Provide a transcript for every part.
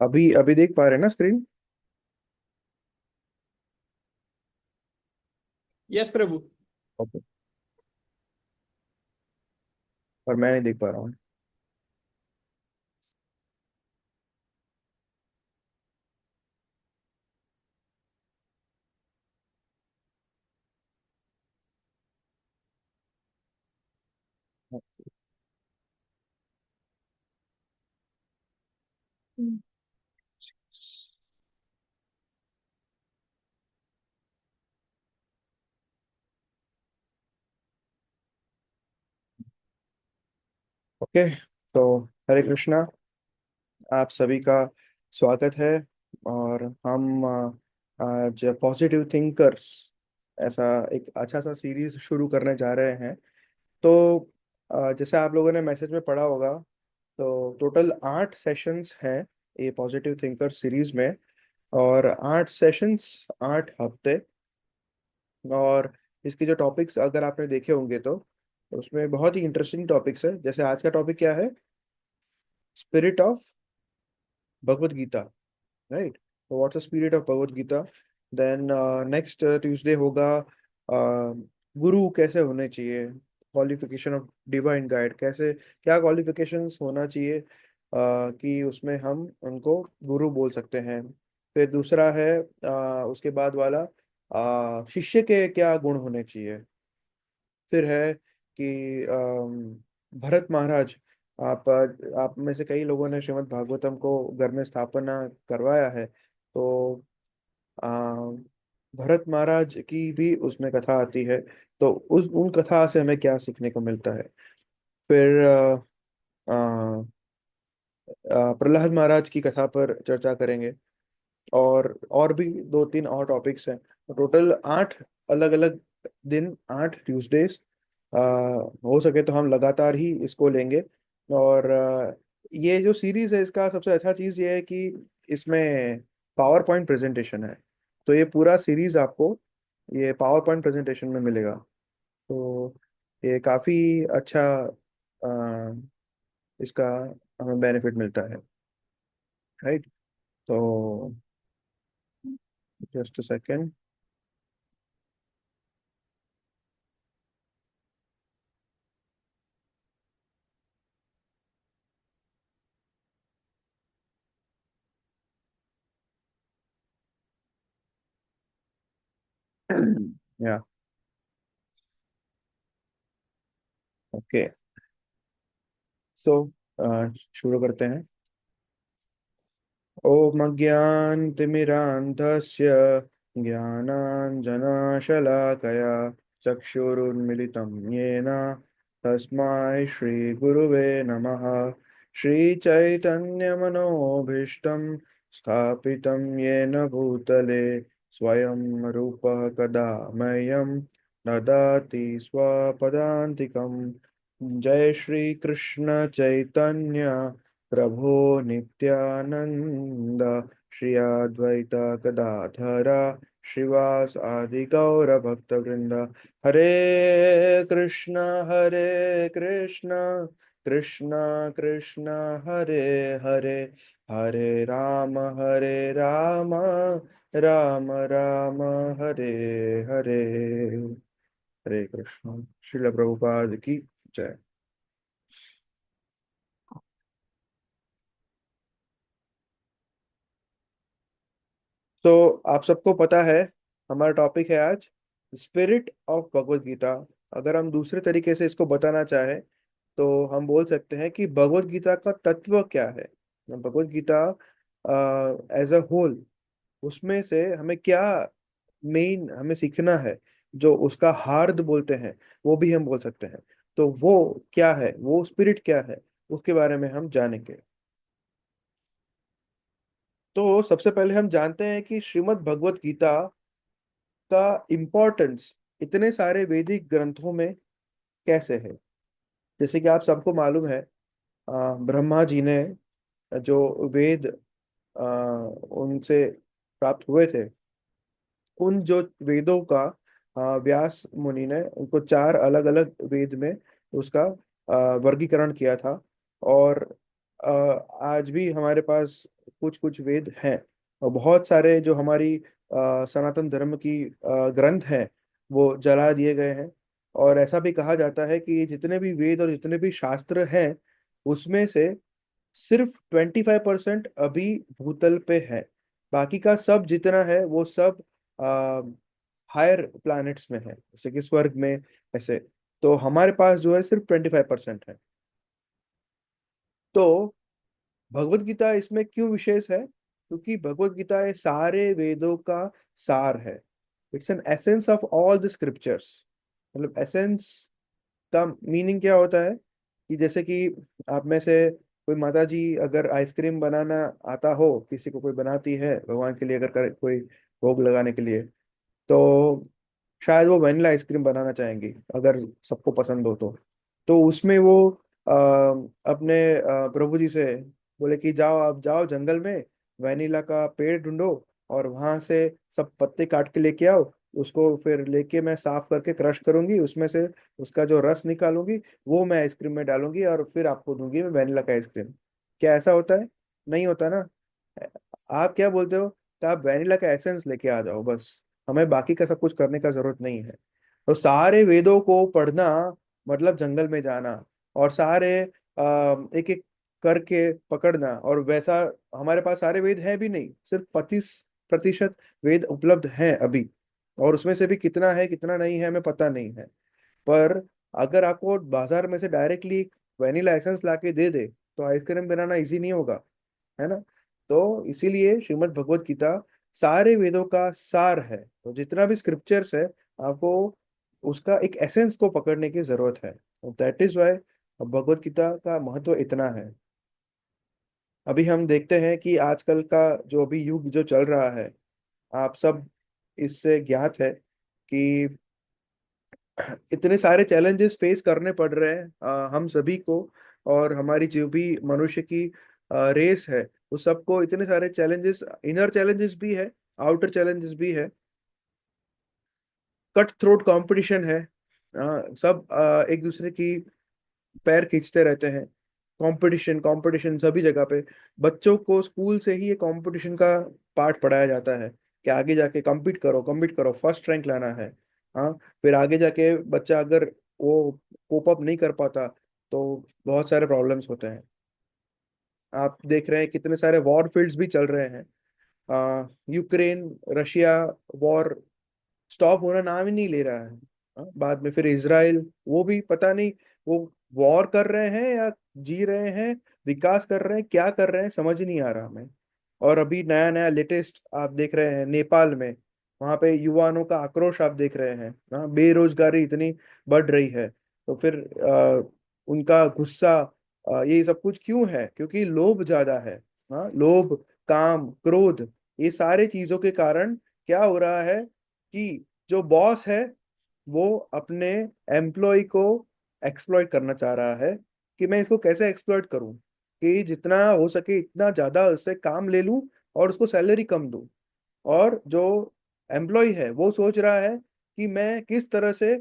अभी अभी देख पा रहे हैं ना स्क्रीन? यस प्रभु। ओके। पर मैं नहीं देख पा रहा हूँ। ओके। तो हरे कृष्णा, आप सभी का स्वागत है। और हम आज पॉजिटिव थिंकर्स ऐसा एक अच्छा सा सीरीज शुरू करने जा रहे हैं। तो जैसे आप लोगों ने मैसेज में पढ़ा होगा, तो टोटल 8 सेशंस हैं ये पॉजिटिव थिंकर सीरीज में। और 8 सेशंस, 8 हफ्ते। और इसके जो टॉपिक्स अगर आपने देखे होंगे तो उसमें बहुत ही इंटरेस्टिंग टॉपिक्स है। जैसे आज का टॉपिक क्या है? Spirit of Bhagavad Gita, right? तो what's the spirit of Bhagavad Gita. Then next Tuesday होगा गुरु कैसे होने चाहिए, क्वालिफिकेशन ऑफ डिवाइन गाइड, कैसे क्या क्वालिफिकेशंस होना चाहिए कि उसमें हम उनको गुरु बोल सकते हैं। फिर दूसरा है उसके बाद वाला, शिष्य के क्या गुण होने चाहिए। फिर है कि भरत महाराज, आप में से कई लोगों ने श्रीमद् भागवतम को घर में स्थापना करवाया है, तो आ, भरत महाराज की भी उसमें कथा आती है। तो उस उन कथा से हमें क्या सीखने को मिलता है। फिर आ, प्रहलाद महाराज की कथा पर चर्चा करेंगे। और भी दो तीन और टॉपिक्स हैं। टोटल 8 अलग अलग दिन, 8 ट्यूसडेज। हो सके तो हम लगातार ही इसको लेंगे। और ये जो सीरीज है, इसका सबसे अच्छा चीज़ ये है कि इसमें पावर पॉइंट प्रेजेंटेशन है। तो ये पूरा सीरीज आपको ये पावर पॉइंट प्रेजेंटेशन में मिलेगा। तो ये काफ़ी अच्छा अ, इसका हमें बेनिफिट मिलता है, राइट? तो जस्ट अ सेकेंड। या, ओके। सो शुरू करते हैं। ओम अज्ञानतिमिरान्धस्य ज्ञानाञ्जनशलाकया चक्षुरुन्मिलितं येन तस्मै श्रीगुरुवे नमः। श्रीचैतन्यमनोभीष्टं स्थापितं येन भूतले स्वयं रूपः कदा मह्यं ददाति स्वपदान्तिकम्। जय श्री कृष्ण चैतन्य प्रभो नित्यानंद, श्री अद्वैत गदाधरा श्रीवास आदि गौर भक्त वृंद। हरे कृष्ण कृष्ण कृष्ण हरे हरे, हरे राम राम राम हरे हरे। हरे कृष्ण। श्रील प्रभुपाद की जय। तो आप सबको पता है, हमारा टॉपिक है आज स्पिरिट ऑफ भगवत गीता। अगर हम दूसरे तरीके से इसको बताना चाहें, तो हम बोल सकते हैं कि भगवत गीता का तत्व क्या है। भगवत गीता एज अ होल, उसमें से हमें क्या मेन हमें सीखना है, जो उसका हार्द बोलते हैं, वो भी हम बोल सकते हैं। तो वो क्या है, वो स्पिरिट क्या है, उसके बारे में हम जानेंगे। तो सबसे पहले हम जानते हैं कि श्रीमद् भगवत गीता का इम्पोर्टेंस इतने सारे वैदिक ग्रंथों में कैसे है। जैसे कि आप सबको मालूम है, ब्रह्मा जी ने जो वेद उनसे प्राप्त हुए थे, उन जो वेदों का व्यास मुनि ने उनको 4 अलग अलग वेद में उसका वर्गीकरण किया था। और आज भी हमारे पास कुछ कुछ वेद हैं, और बहुत सारे जो हमारी सनातन धर्म की ग्रंथ हैं वो जला दिए गए हैं। और ऐसा भी कहा जाता है कि जितने भी वेद और जितने भी शास्त्र हैं उसमें से सिर्फ 25% अभी भूतल पे है। बाकी का सब जितना है वो सब हायर प्लैनेट्स में है, जैसे कि स्वर्ग में, ऐसे। तो हमारे पास जो है सिर्फ 25% है। तो भगवत गीता इसमें क्यों विशेष है? क्योंकि भगवत गीता ये सारे वेदों का सार है। It's an essence of all the scriptures. मतलब एसेंस का मीनिंग क्या होता है कि जैसे कि आप में से कोई माता जी अगर आइसक्रीम बनाना आता हो, किसी को कोई बनाती है भगवान के लिए, अगर कोई भोग लगाने के लिए, तो शायद वो वैनिला आइसक्रीम बनाना चाहेंगी, अगर सबको पसंद हो तो उसमें वो अ, अपने प्रभु जी से बोले कि जाओ, आप जाओ जंगल में, वैनिला का पेड़ ढूंढो, और वहां से सब पत्ते काट के लेके आओ। उसको फिर लेके मैं साफ करके क्रश करूंगी, उसमें से उसका जो रस निकालूंगी, वो मैं आइसक्रीम में डालूंगी, और फिर आपको दूंगी मैं वैनिला का आइसक्रीम। क्या ऐसा होता है? नहीं होता ना। आप क्या बोलते हो कि आप वैनिला का एसेंस लेके आ जाओ बस, हमें बाकी का सब कुछ करने का जरूरत नहीं है। तो सारे वेदों को पढ़ना मतलब जंगल में जाना, और सारे एक एक करके पकड़ना। और वैसा हमारे पास सारे वेद हैं भी नहीं, सिर्फ 25% वेद उपलब्ध हैं अभी। और उसमें से भी कितना है कितना नहीं है हमें पता नहीं है। पर अगर आपको बाजार में से डायरेक्टली वैनिला एसेंस ला के दे दे तो आइसक्रीम बनाना इजी नहीं होगा, है ना? तो इसीलिए श्रीमद् भगवत गीता सारे वेदों का सार है। तो जितना भी स्क्रिप्चर्स है, आपको उसका एक एसेंस को पकड़ने की जरूरत है। That is why Bhagavad Gita का महत्व इतना है। अभी हम देखते हैं कि आजकल का जो अभी युग जो चल रहा है, आप सब इससे ज्ञात है कि इतने सारे चैलेंजेस फेस करने पड़ रहे हैं हम सभी को। और हमारी जो भी मनुष्य की रेस है, उस सबको इतने सारे चैलेंजेस, इनर चैलेंजेस भी है, आउटर चैलेंजेस भी है। कट थ्रोट कंपटीशन है। सब एक दूसरे की पैर खींचते रहते हैं। कंपटीशन कंपटीशन सभी जगह पे। बच्चों को स्कूल से ही ये कंपटीशन का पाठ पढ़ाया जाता है कि आगे जाके compete करो, फर्स्ट रैंक लाना है। हाँ। फिर आगे जाके बच्चा अगर वो कोप अप नहीं कर पाता तो बहुत सारे प्रॉब्लम्स होते हैं। आप देख रहे हैं कितने सारे वॉर फील्ड्स भी चल रहे हैं। यूक्रेन रशिया वॉर स्टॉप होना नाम ही नहीं ले रहा है। हाँ, बाद में फिर इसराइल, वो भी पता नहीं वो वॉर कर रहे हैं या जी रहे हैं, विकास कर रहे हैं, क्या कर रहे हैं समझ ही नहीं आ रहा हमें। और अभी नया नया लेटेस्ट आप देख रहे हैं नेपाल में, वहां पे युवाओं का आक्रोश आप देख रहे हैं। हाँ, बेरोजगारी इतनी बढ़ रही है। तो फिर उनका गुस्सा, ये सब कुछ क्यों है? क्योंकि लोभ ज्यादा है। हाँ, लोभ, काम, क्रोध, ये सारे चीजों के कारण क्या हो रहा है कि जो बॉस है वो अपने एम्प्लॉय को एक्सप्लॉइट करना चाह रहा है कि मैं इसको कैसे एक्सप्लॉइट करूं कि जितना हो सके इतना ज्यादा उससे काम ले लूं और उसको सैलरी कम दूं। और जो एम्प्लॉय है वो सोच रहा है कि मैं किस तरह से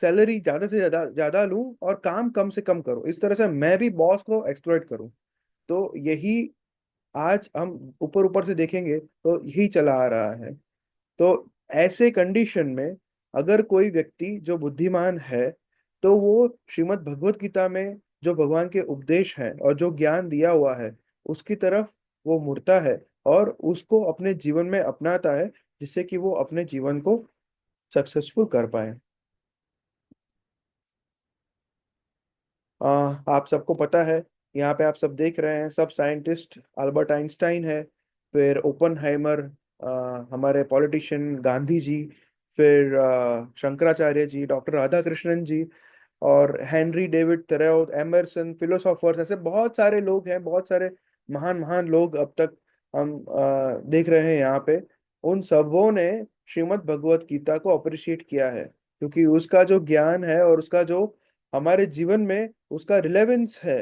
सैलरी ज्यादा से ज्यादा ज्यादा लूं और काम कम से कम करूं, इस तरह से मैं भी बॉस को एक्सप्लॉइट करूं। तो यही आज हम ऊपर ऊपर से देखेंगे तो यही चला आ रहा है। तो ऐसे कंडीशन में अगर कोई व्यक्ति जो बुद्धिमान है, तो वो श्रीमद् भगवत गीता में जो भगवान के उपदेश हैं और जो ज्ञान दिया हुआ है उसकी तरफ वो मुड़ता है और उसको अपने जीवन में अपनाता है, जिससे कि वो अपने जीवन को सक्सेसफुल कर पाए। आप सबको पता है, यहाँ पे आप सब देख रहे हैं सब साइंटिस्ट, अल्बर्ट आइंस्टाइन है, फिर ओपनहाइमर, हमारे पॉलिटिशियन गांधी जी, फिर शंकराचार्य जी, डॉक्टर राधा कृष्णन जी, और Henry David thoreau, Emerson, philosophers, ऐसे बहुत सारे लोग हैं, बहुत सारे महान महान लोग अब तक हम देख रहे हैं यहाँ पे। उन सबों ने श्रीमद् भगवत गीता को अप्रिशिएट किया है, क्योंकि उसका जो ज्ञान है और उसका जो हमारे जीवन में उसका रिलेवेंस है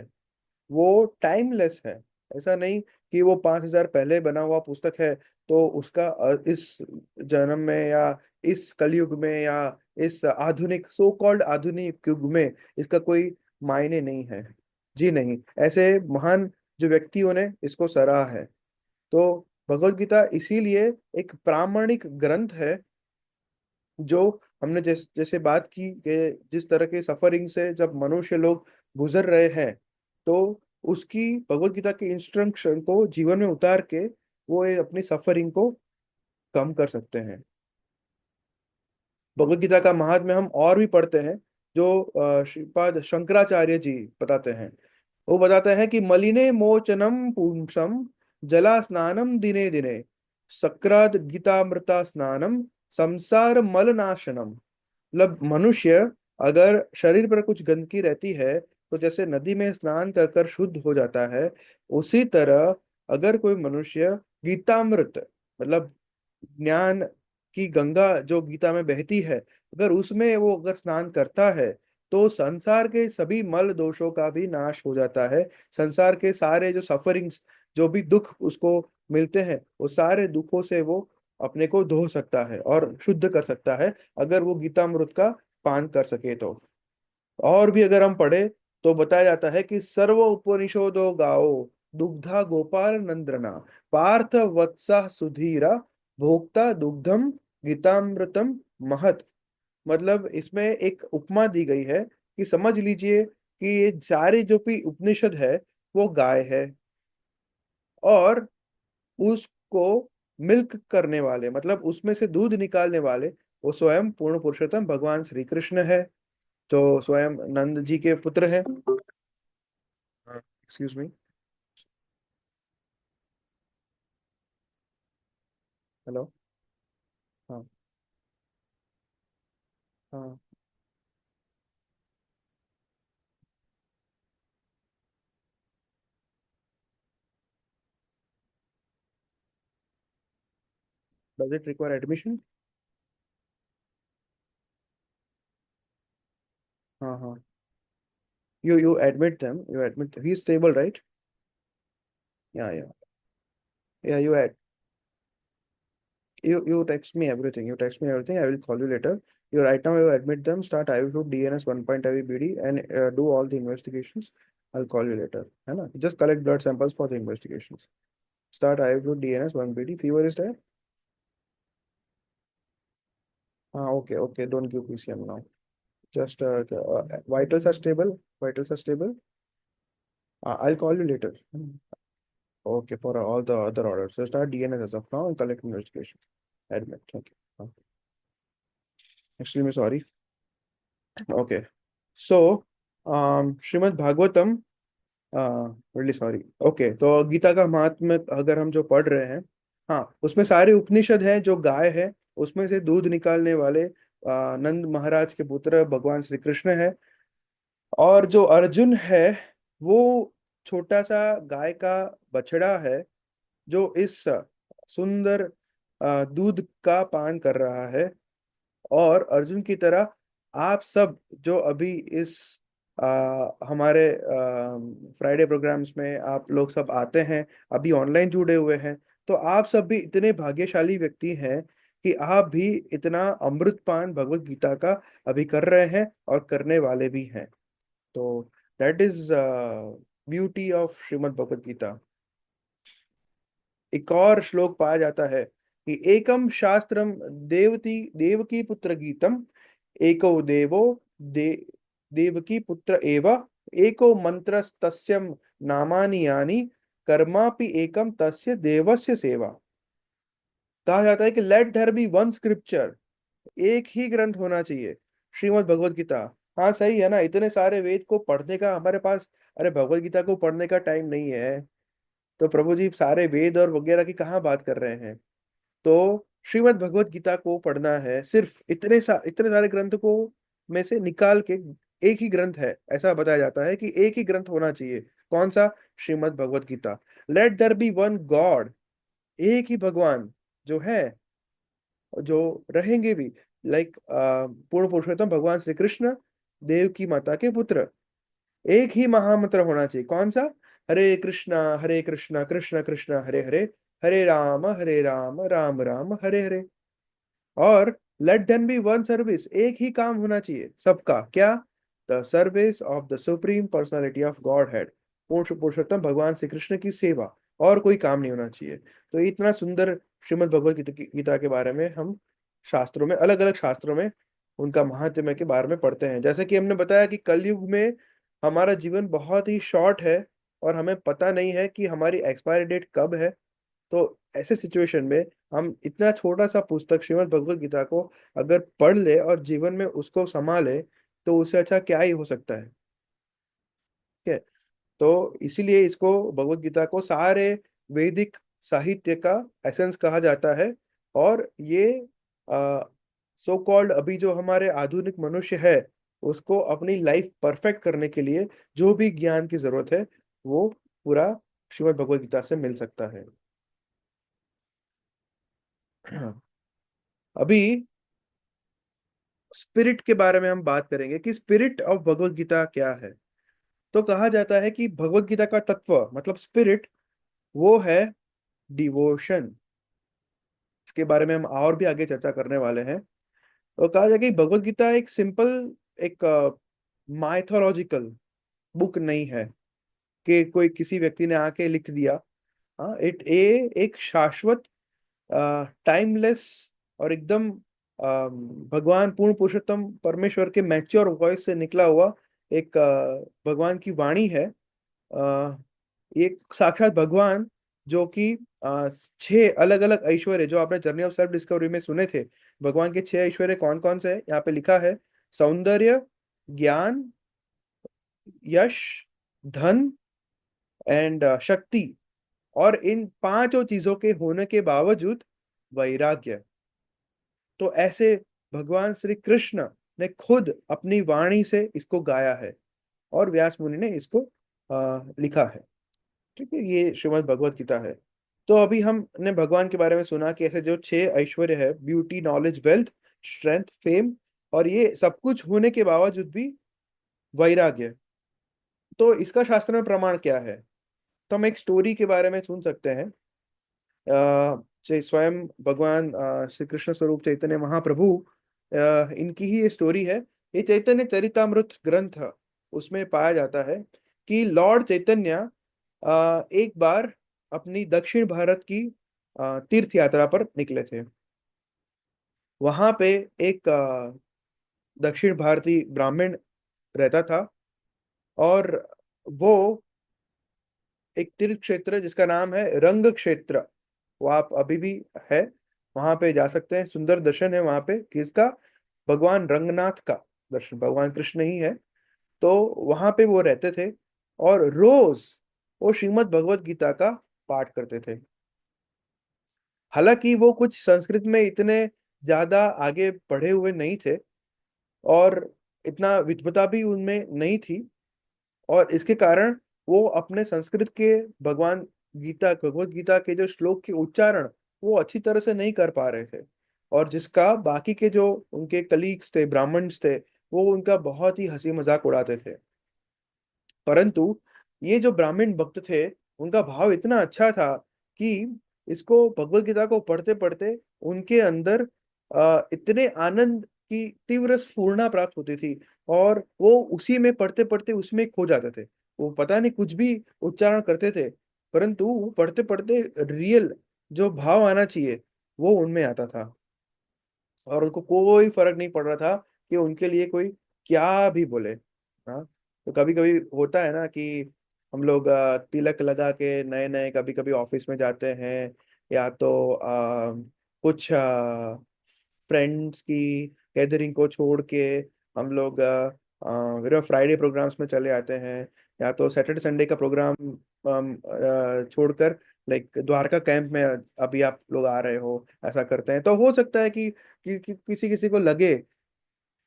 वो टाइमलेस है। ऐसा नहीं कि वो 5,000 पहले बना हुआ पुस्तक है तो उसका इस जन्म में या इस कलयुग में या इस आधुनिक सो कॉल्ड आधुनिक युग में इसका कोई मायने नहीं है। जी नहीं, ऐसे महान जो व्यक्तियों ने इसको सराहा है। तो भगवत गीता इसीलिए एक प्रामाणिक ग्रंथ है, जो हमने जैसे बात की कि जिस तरह के सफरिंग से जब मनुष्य लोग गुजर रहे हैं, तो उसकी भगवत गीता के इंस्ट्रक्शन को जीवन में उतार के वो ये अपनी सफरिंग को कम कर सकते हैं। भगवत गीता का महात्म्य हम और भी पढ़ते हैं, जो श्रीपाद शंकराचार्य जी बताते हैं। वो बताते हैं कि मलिने मोचनम पुंसम जला स्नानम दिने दिने सक्राद गीतामृता स्नानम संसार मलनाशनम। मतलब मनुष्य अगर शरीर पर कुछ गंदगी रहती है तो जैसे नदी में स्नान कर कर शुद्ध हो जाता है, उसी तरह अगर कोई मनुष्य गीतामृत, मतलब ज्ञान की गंगा जो गीता में बहती है, अगर उसमें वो अगर स्नान करता है, तो संसार के सभी मल दोषों का भी नाश हो जाता है। संसार के सारे जो सफरिंग्स, जो भी दुख उसको मिलते हैं, वो सारे दुखों से वो अपने को धो सकता है और शुद्ध कर सकता है, अगर वो गीतामृत का पान कर सके तो। और भी अगर हम पढ़े तो बताया जाता है कि सर्व उपनिषदो गाओ दुग्धा गोपाल नंद्रना पार्थ वत्सा सुधीरा भोक्ता दुग्धम गीतामृतम महत। मतलब इसमें एक उपमा दी गई है कि समझ लीजिए कि ये सारे जो भी उपनिषद है वो गाय है, और उसको मिल्क करने वाले, मतलब उसमें से दूध निकालने वाले, वो स्वयं पूर्ण पुरुषोत्तम भगवान श्री कृष्ण है, जो स्वयं नंद जी के पुत्र है। Excuse me. हेलो। हाँ। हाँ। Does it require admission? हाँ हाँ। You admit them, you admit he's stable, right? Yeah, yeah. Yeah, you text me everything. You text me everything. I will call you later. You right now you admit them. Start IV food DNS 1.IV BD and do all the investigations. I'll call you later. है ना? Just collect blood samples for the investigations. Start IV food DNS 1 BD. Fever is there? Okay, okay. Don't give PCM now. Just vitals are stable. Vitals are stable. I'll call you later. Okay, for all the other orders. So start DNS as of now and collect investigation. Admit. Okay. Extremely sorry. Okay. So, Shrimad Bhagavatam, really sorry. Okay, तो गीता का महात्म्य अगर हम जो पढ़ रहे हैं, हाँ, उसमें सारे उपनिषद हैं जो गाय है, उसमें से दूध निकालने वाले नंद महाराज के पुत्र भगवान श्री कृष्ण है। और जो अर्जुन है, वो छोटा सा गाय का बछड़ा है, जो इस सुंदर दूध का पान कर रहा है। और अर्जुन की तरह आप सब जो अभी इस हमारे फ्राइडे प्रोग्राम्स में आप लोग सब आते हैं, अभी ऑनलाइन जुड़े हुए हैं, तो आप सब भी इतने भाग्यशाली व्यक्ति हैं कि आप भी इतना अमृतपान भगवत गीता का अभी कर रहे हैं और करने वाले भी हैं। तो that is beauty of Shrimad Bhagavad Gita. एक और श्लोक पाया जाता है कि एकम शास्त्रम देवती देवकी पुत्र गीतम एको देवो दे देवकी पुत्र एव एको मंत्र तस्यम नामानि यानि कर्मापि एकम तस्य देवस्य सेवा। कहा जाता है कि let there be one scripture, एक ही ग्रंथ होना चाहिए, श्रीमद् भगवत गीता। हाँ सही है ना, इतने सारे वेद को पढ़ने का हमारे पास, अरे भगवत गीता को पढ़ने का टाइम नहीं है। तो प्रभु जी सारे वेद और वगैरह की कहाँ बात कर रहे हैं। तो श्रीमद् भगवत गीता को पढ़ना है, सिर्फ इतने सारे ग्रंथ को में से निकाल के एक ही ग्रंथ है, ऐसा बताया जाता है कि एक ही ग्रंथ होना चाहिए। कौन सा? Shrimad Bhagavad Gita. Let there be one god, एक ही भगवान जो है, जो रहेंगे भी, लाइक पूर्ण पुरुषोत्तम भगवान श्री कृष्ण, देव की माता के पुत्र। एक ही महामंत्र होना चाहिए, कौन सा? हरे कृष्णा कृष्ण कृष्ण हरे हरे, हरे राम राम राम हरे हरे। और let then be one service, एक ही काम होना चाहिए सबका, क्या? The service of the supreme personality of godhead. पुरुषोत्तम भगवान श्री कृष्ण की सेवा, और कोई काम नहीं होना चाहिए। तो इतना सुंदर श्रीमद् भगवत गीता के बारे में हम शास्त्रों में, अलग अलग शास्त्रों में उनका महात्म्य के बारे में पढ़ते हैं। जैसे कि हमने बताया कि कलयुग में हमारा जीवन बहुत ही शॉर्ट है और हमें पता नहीं है कि हमारी एक्सपायरी डेट कब है। तो ऐसे सिचुएशन में हम इतना छोटा सा पुस्तक श्रीमद् भगवत गीता को अगर पढ़ ले और जीवन में उसको संभाले, तो उससे अच्छा क्या ही हो सकता है। ठीक है। तो इसीलिए इसको, भगवत गीता को, सारे वैदिक साहित्य का एसेंस कहा जाता है। और ये सो कॉल्ड अभी जो हमारे आधुनिक मनुष्य है, उसको अपनी लाइफ परफेक्ट करने के लिए जो भी ज्ञान की जरूरत है, वो पूरा श्रीमद् भगवत गीता से मिल सकता है। अभी स्पिरिट के बारे में हम बात करेंगे कि स्पिरिट ऑफ भगवत गीता क्या है। तो कहा जाता है कि भगवत गीता का तत्व मतलब स्पिरिट, वो है डिवोशन। इसके बारे में हम और भी आगे चर्चा करने वाले हैं। तो कहा जाए कि भगवत गीता एक सिंपल, एक माइथोलॉजिकल बुक नहीं है कि कोई किसी व्यक्ति ने आके लिख दिया। हाँ, इट ए एक शाश्वत, टाइमलेस और एकदम भगवान पूर्ण पुरुषोत्तम परमेश्वर के मैच्योर वॉइस से निकला हुआ एक भगवान की वाणी है। एक साक्षात भगवान जो कि 6 अलग अलग ऐश्वर्य, जो आपने जर्नी ऑफ सेल्फ डिस्कवरी में सुने थे, भगवान के 6 ऐश्वर्य कौन कौन से हैं यहाँ पे लिखा है। सौंदर्य, ज्ञान, यश, धन एंड शक्ति। और इन पांचों चीजों के होने के बावजूद वैराग्य। तो ऐसे भगवान श्री कृष्ण ने खुद अपनी वाणी से इसको गाया है और व्यास मुनि ने इसको लिखा है। ठीक है, ये श्रीमद् भगवत गीता है। तो अभी हमने भगवान के बारे में सुना कि ऐसे जो 6 ऐश्वर्य है, beauty, knowledge, wealth, strength, fame, और ये सब कुछ होने के बावजूद भी वैराग्य। तो इसका शास्त्र में प्रमाण क्या है। तो हम एक स्टोरी के बारे में सुन सकते हैं। स्वयं भगवान श्री कृष्ण स्वरूप चैतन्य महाप्रभु, इनकी ही ये स्टोरी है। ये चैतन्य चरितामृत ग्रंथ, उसमें पाया जाता है कि लॉर्ड चैतन्य एक बार अपनी दक्षिण भारत की तीर्थ यात्रा पर निकले थे। वहां पे एक दक्षिण भारतीय ब्राह्मण रहता था, और वो एक तीर्थ क्षेत्र है जिसका नाम है रंग क्षेत्र। वो आप अभी भी है, वहां पे जा सकते हैं। सुंदर दर्शन है वहां पे, किसका? भगवान रंगनाथ का दर्शन, भगवान कृष्ण ही है। तो वहां पे वो रहते थे और रोज वो श्रीमद् भगवत गीता का पाठ करते थे। हालांकि वो कुछ संस्कृत में इतने ज्यादा आगे पढ़े हुए नहीं थे और इतना विद्वता भी उनमें नहीं थी, और इसके कारण वो अपने संस्कृत के भगवत गीता के जो श्लोक के उच्चारण, वो अच्छी तरह से नहीं कर पा रहे थे। और जिसका बाकी के जो उनके कलीग्स थे, ब्राह्मण्स थे, वो उनका बहुत ही हंसी मजाक उड़ाते थे। परंतु ये जो ब्राह्मण भक्त थे, उनका भाव इतना अच्छा था कि इसको, भगवत गीता को पढ़ते पढ़ते उनके अंदर इतने आनंद की तीव्र स्फूर्णा प्राप्त होती थी, और वो उसी में पढ़ते पढ़ते उसमें खो जाते थे। वो पता नहीं कुछ भी उच्चारण करते थे, परंतु वो पढ़ते पढ़ते रियल जो भाव आना चाहिए, वो उनमें आता था। और उनको कोई फर्क नहीं पड़ रहा था कि उनके लिए कोई क्या भी बोले। हाँ। तो कभी कभी होता है ना कि हम लोग तिलक लगा के नए नए कभी कभी ऑफिस में जाते हैं, या तो कुछ फ्रेंड्स की गैदरिंग को छोड़ के हम लोग फ्राइडे प्रोग्राम्स में चले आते हैं, या तो सैटरडे संडे का प्रोग्राम छोड़कर लाइक द्वारका कैंप में अभी आप लोग आ रहे हो, ऐसा करते हैं। तो हो सकता है कि किसी किसी को लगे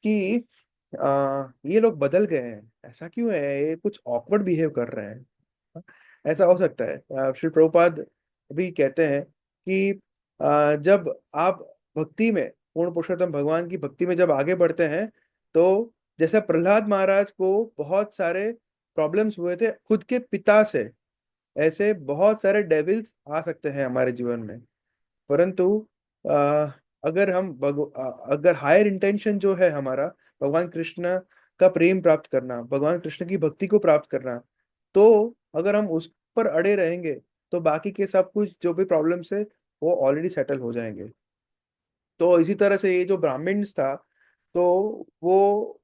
कि ये लोग बदल गए हैं, ऐसा क्यों है, ये कुछ ऑकवर्ड बिहेव कर रहे हैं। ऐसा हो सकता है। श्री प्रभुपाद भी कहते हैं कि जब आप भक्ति में, पूर्ण पुरुषोत्तम भगवान की भक्ति में जब आगे बढ़ते हैं, तो जैसे प्रहलाद महाराज को बहुत सारे प्रॉब्लम्स हुए थे खुद के पिता से, ऐसे बहुत सारे डेविल्स आ सकते हैं हमारे जीवन में। परंतु अ, अगर अगर हायर इंटेंशन जो है हमारा, भगवान कृष्ण का प्रेम प्राप्त करना, भगवान कृष्ण की भक्ति को प्राप्त करना, तो अगर हम उस पर अड़े रहेंगे तो बाकी के सब कुछ जो भी प्रॉब्लम्स है वो ऑलरेडी सेटल हो जाएंगे। तो इसी तरह से ये जो ब्राह्मण्स था, तो वो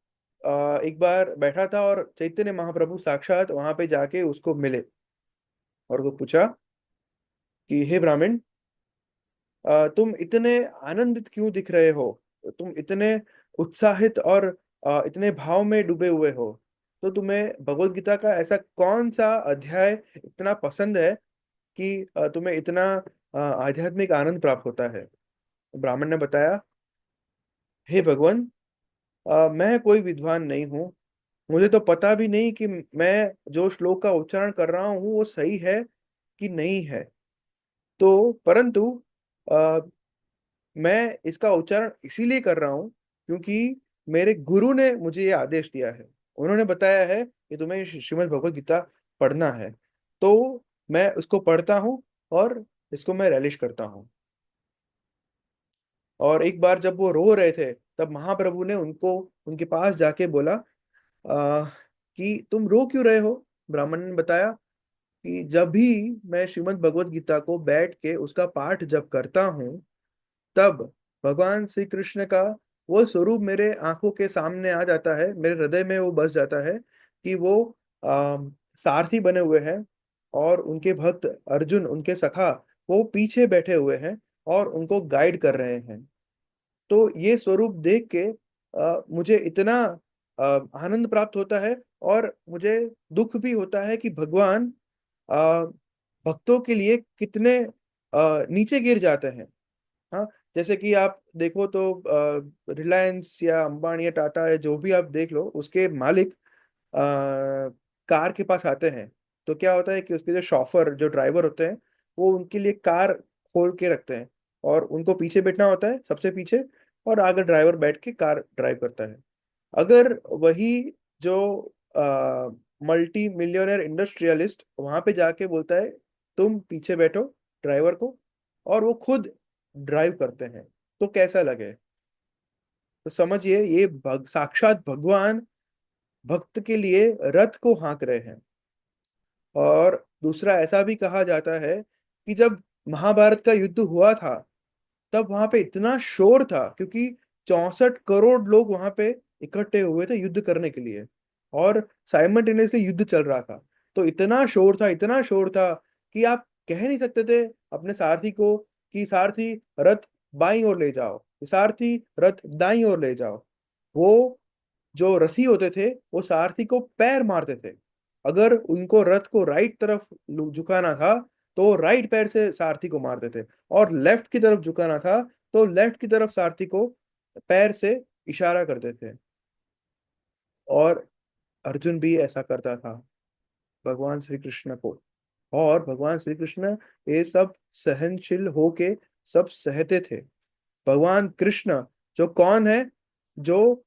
एक बार बैठा था और चैतन्य महाप्रभु साक्षात वहां पे जाके उसको मिले और वो पूछा कि हे ब्राह्मण, तुम इतने आनंदित क्यों दिख रहे हो, तुम इतने उत्साहित और इतने भाव में डूबे हुए हो, तो तुम्हें भगवत गीता का ऐसा कौन सा अध्याय इतना पसंद है कि तुम्हें इतना आध्यात्मिक आनंद प्राप्त होता है। ब्राह्मण ने बताया, हे भगवान, मैं कोई विद्वान नहीं हूँ, मुझे तो पता भी नहीं कि मैं जो श्लोक का उच्चारण कर रहा हूँ वो सही है कि नहीं है। तो परंतु अ, मैं इसका उच्चारण इसीलिए कर रहा हूँ क्योंकि मेरे गुरु ने मुझे ये आदेश दिया है। उन्होंने बताया है कि तुम्हें श्रीमद् भगवत गीता पढ़ना है, तो मैं उसको पढ़ता हूँ और इसको मैं relish करता हूँ। और एक बार जब वो रो रहे थे तब महाप्रभु ने उनको उनके पास जाके बोला कि तुम रो क्यों रहे हो। ब्राह्मण ने बताया कि जब भी मैं श्रीमद् भगवत गीता को बैठ के उसका पाठ जब करता हूँ, तब भगवान श्री कृष्ण का वो स्वरूप मेरे आंखों के सामने आ जाता है, मेरे हृदय में वो बस जाता है कि वो सारथी बने हुए हैं और उनके भक्त अर्जुन, उनके सखा, वो पीछे बैठे हुए हैं और उनको गाइड कर रहे हैं। तो ये स्वरूप देख के मुझे इतना आनंद प्राप्त होता है और मुझे दुख भी होता है कि भगवान अ, भक्तों के लिए कितने नीचे गिर जाते हैं। हाँ, जैसे कि आप देखो तो रिलायंस या अंबानी या टाटा या जो भी आप देख लो, उसके मालिक कार के पास आते हैं तो क्या होता है कि उसके जो शॉफर, जो ड्राइवर होते हैं, वो उनके लिए कार खोल के रखते हैं और उनको पीछे बैठना होता है, सबसे पीछे, और आगे ड्राइवर बैठ के कार ड्राइव करता है। अगर वही जो मल्टी मिलियनर इंडस्ट्रियलिस्ट वहां पे जाके बोलता है तुम पीछे बैठो ड्राइवर को, और वो खुद ड्राइव करते हैं, तो कैसा लगे। तो समझिए ये साक्षात भगवान भक्त के लिए रथ को हाँक रहे हैं। और दूसरा ऐसा भी कहा जाता है कि जब महाभारत का युद्ध हुआ था तब वहां पे इतना शोर था क्योंकि 64 करोड़ लोग वहां पे इकट्ठे हुए थे युद्ध करने के लिए, और साइमल्टेनियसली युद्ध चल रहा था। तो इतना शोर था, इतना शोर था कि आप कह नहीं सकते थे अपने सारथी को कि सारथी रथ बाईं ओर ले जाओ, सारथी रथ दाईं ओर ले जाओ। वो जो रथी होते थे वो सारथी को पैर मारते थे। अगर उनको रथ को राइट तरफ झुकाना था तो राइट पैर से सारथी को मारते थे, और लेफ्ट की तरफ झुकाना था तो लेफ्ट की तरफ सारथी को पैर से इशारा करते थे। और अर्जुन भी ऐसा करता था भगवान श्री कृष्ण को। और भगवान श्री कृष्ण ये सब सहनशील होके सब सहते थे। भगवान कृष्ण जो कौन है, जो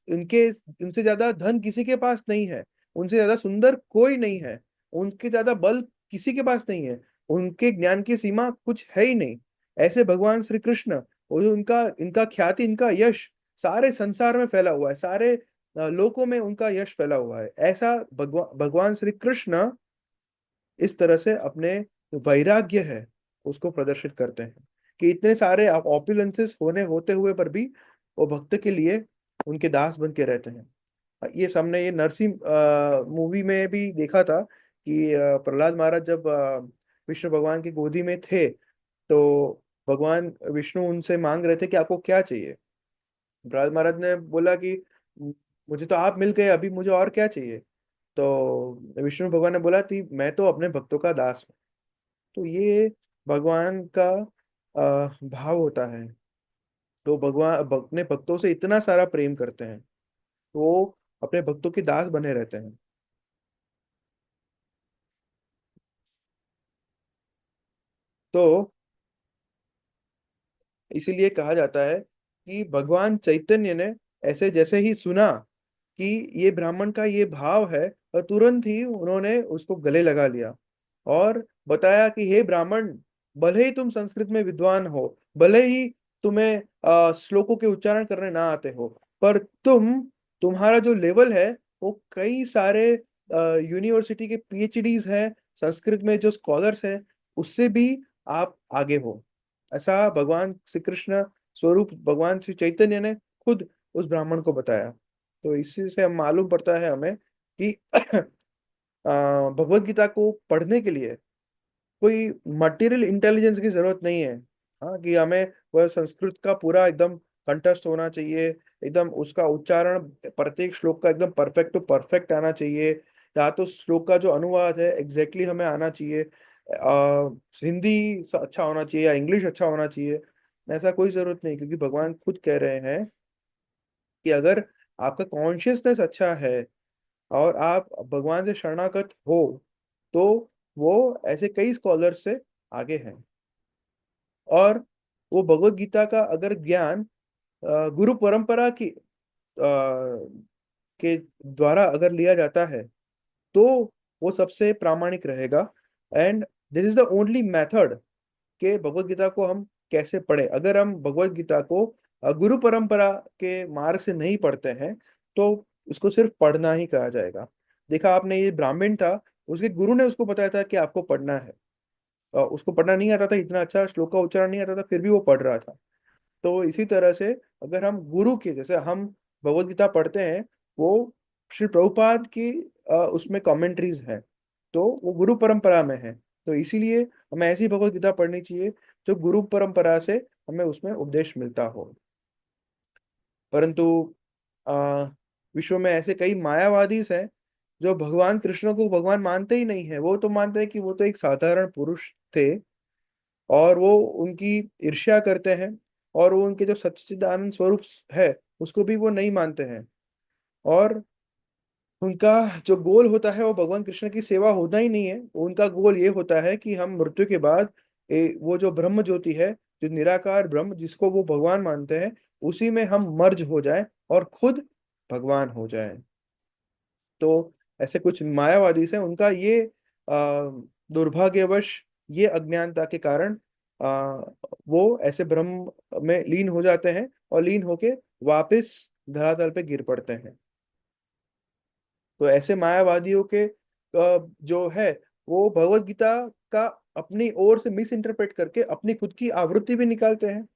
इनके इनसे ज्यादा धन किसी के पास नहीं है, उनसे ज्यादा सुंदर कोई नहीं है, उनके ज्यादा बल किसी के पास नहीं है, उनके ज्ञान की सीमा कुछ है ही नहीं। ऐसे भगवान श्री कृष्ण, और जो उनका इनका ख्याति, इनका यश सारे संसार में फैला हुआ है, सारे लोकों में उनका यश फैला हुआ है। ऐसा भगवान श्री कृष्ण इस तरह से अपने वैराग्य है उसको प्रदर्शित करते हैं कि इतने सारे ऑपुलेंसेस होने होते हुए पर भी वो भक्त के लिए उनके दास बन के रहते हैं। ये हमने ये नरसिंह मूवी में भी देखा था कि प्रहलाद महाराज जब विष्णु भगवान की गोदी में थे, तो भगवान विष्णु उनसे मांग रहे थे कि आपको क्या चाहिए। प्रहलाद महाराज ने बोला कि मुझे तो आप मिल गए, अभी मुझे और क्या चाहिए। तो विष्णु भगवान ने बोला कि मैं तो अपने भक्तों का दास हूँ। तो ये भगवान का भाव होता है। तो भगवान अपने भक्तों से इतना सारा प्रेम करते हैं, तो वो अपने भक्तों के दास बने रहते हैं। तो इसीलिए कहा जाता है कि भगवान चैतन्य ने ऐसे जैसे ही सुना कि ये ब्राह्मण का ये भाव है, और तुरंत ही उन्होंने उसको गले लगा लिया और बताया कि हे ब्राह्मण, भले ही तुम संस्कृत में विद्वान हो, भले ही तुम्हें श्लोकों के उच्चारण करने ना आते हो, पर तुम्हारा जो लेवल है वो कई सारे यूनिवर्सिटी के पीएचडीज हैं, संस्कृत में जो स्कॉलर्स हैं, उससे भी आप आगे हो, ऐसा भगवान श्री कृष्ण स्वरूप भगवान श्री चैतन्य ने खुद उस ब्राह्मण को बताया। तो इसी से हम मालूम पड़ता है हमें कि भगवत गीता को पढ़ने के लिए कोई मटेरियल इंटेलिजेंस की जरूरत नहीं है। हाँ, कि हमें वह संस्कृत का पूरा एकदम कंठस्थ होना चाहिए, एकदम उसका उच्चारण प्रत्येक श्लोक का एकदम परफेक्ट टू परफेक्ट आना चाहिए, या तो श्लोक का जो अनुवाद है एग्जैक्टली हमें आना चाहिए, हिंदी अच्छा होना चाहिए या इंग्लिश अच्छा होना चाहिए। ऐसा कोई जरूरत नहीं, क्योंकि भगवान खुद कह रहे हैं कि अगर आपका कॉन्शियसनेस अच्छा है और आप भगवान से शरणागत हो, तो वो ऐसे कई स्कॉलर्स से आगे हैं। और वो भगवत गीता का अगर ज्ञान गुरु परंपरा की के द्वारा अगर लिया जाता है, तो वो सबसे प्रामाणिक रहेगा। And this is the only method के भगवत गीता को हम कैसे पढ़े। अगर हम भगवत गीता को गुरु परंपरा के मार्ग से नहीं पढ़ते हैं, तो उसको सिर्फ पढ़ना ही कहा जाएगा। देखा आपने, ये ब्राह्मण था, उसके गुरु ने उसको बताया था कि आपको पढ़ना है। उसको पढ़ना नहीं आता था, इतना अच्छा श्लोक का उच्चारण नहीं आता था, फिर भी वो पढ़ रहा था। तो इसी तरह से अगर हम गुरु के जैसे हम भगवत गीता पढ़ते हैं, वो श्री प्रभुपाद की उसमें कमेंट्रीज हैं, तो वो गुरु परंपरा में है। तो इसीलिए हमें ऐसी भगवत गीता पढ़नी चाहिए जो गुरु परंपरा से हमें उसमें उपदेश मिलता हो। परंतु आ, विश्व में ऐसे कई मायावादी हैं जो भगवान कृष्ण को भगवान मानते ही नहीं है। वो तो मानते हैं कि वो तो एक साधारण पुरुष थे, और वो उनकी ईर्ष्या करते हैं, और वो उनके जो सच्चिदानंद स्वरूप है उसको भी वो नहीं मानते हैं। और उनका जो गोल होता है वो भगवान कृष्ण की सेवा होना ही नहीं है। उनका गोल ये होता है कि हम मृत्यु के बाद वो जो ब्रह्म ज्योति है, जो निराकार ब्रह्म जिसको वो भगवान मानते हैं, उसी में हम मर्ज हो जाएं और खुद भगवान हो जाएं। तो ऐसे कुछ मायावादी हैं, उनका ये दुर्भाग्यवश ये अज्ञानता के कारण आ, वो ऐसे ब्रह्म में लीन हो जाते हैं, और लीन होके वापस धरातल पे गिर पड़ते हैं। तो ऐसे मायावादियों के जो है, वो भगवत गीता का अपनी ओर से मिस इंटरप्रेट करके अपनी खुद की आवृत्ति भी निकालते हैं।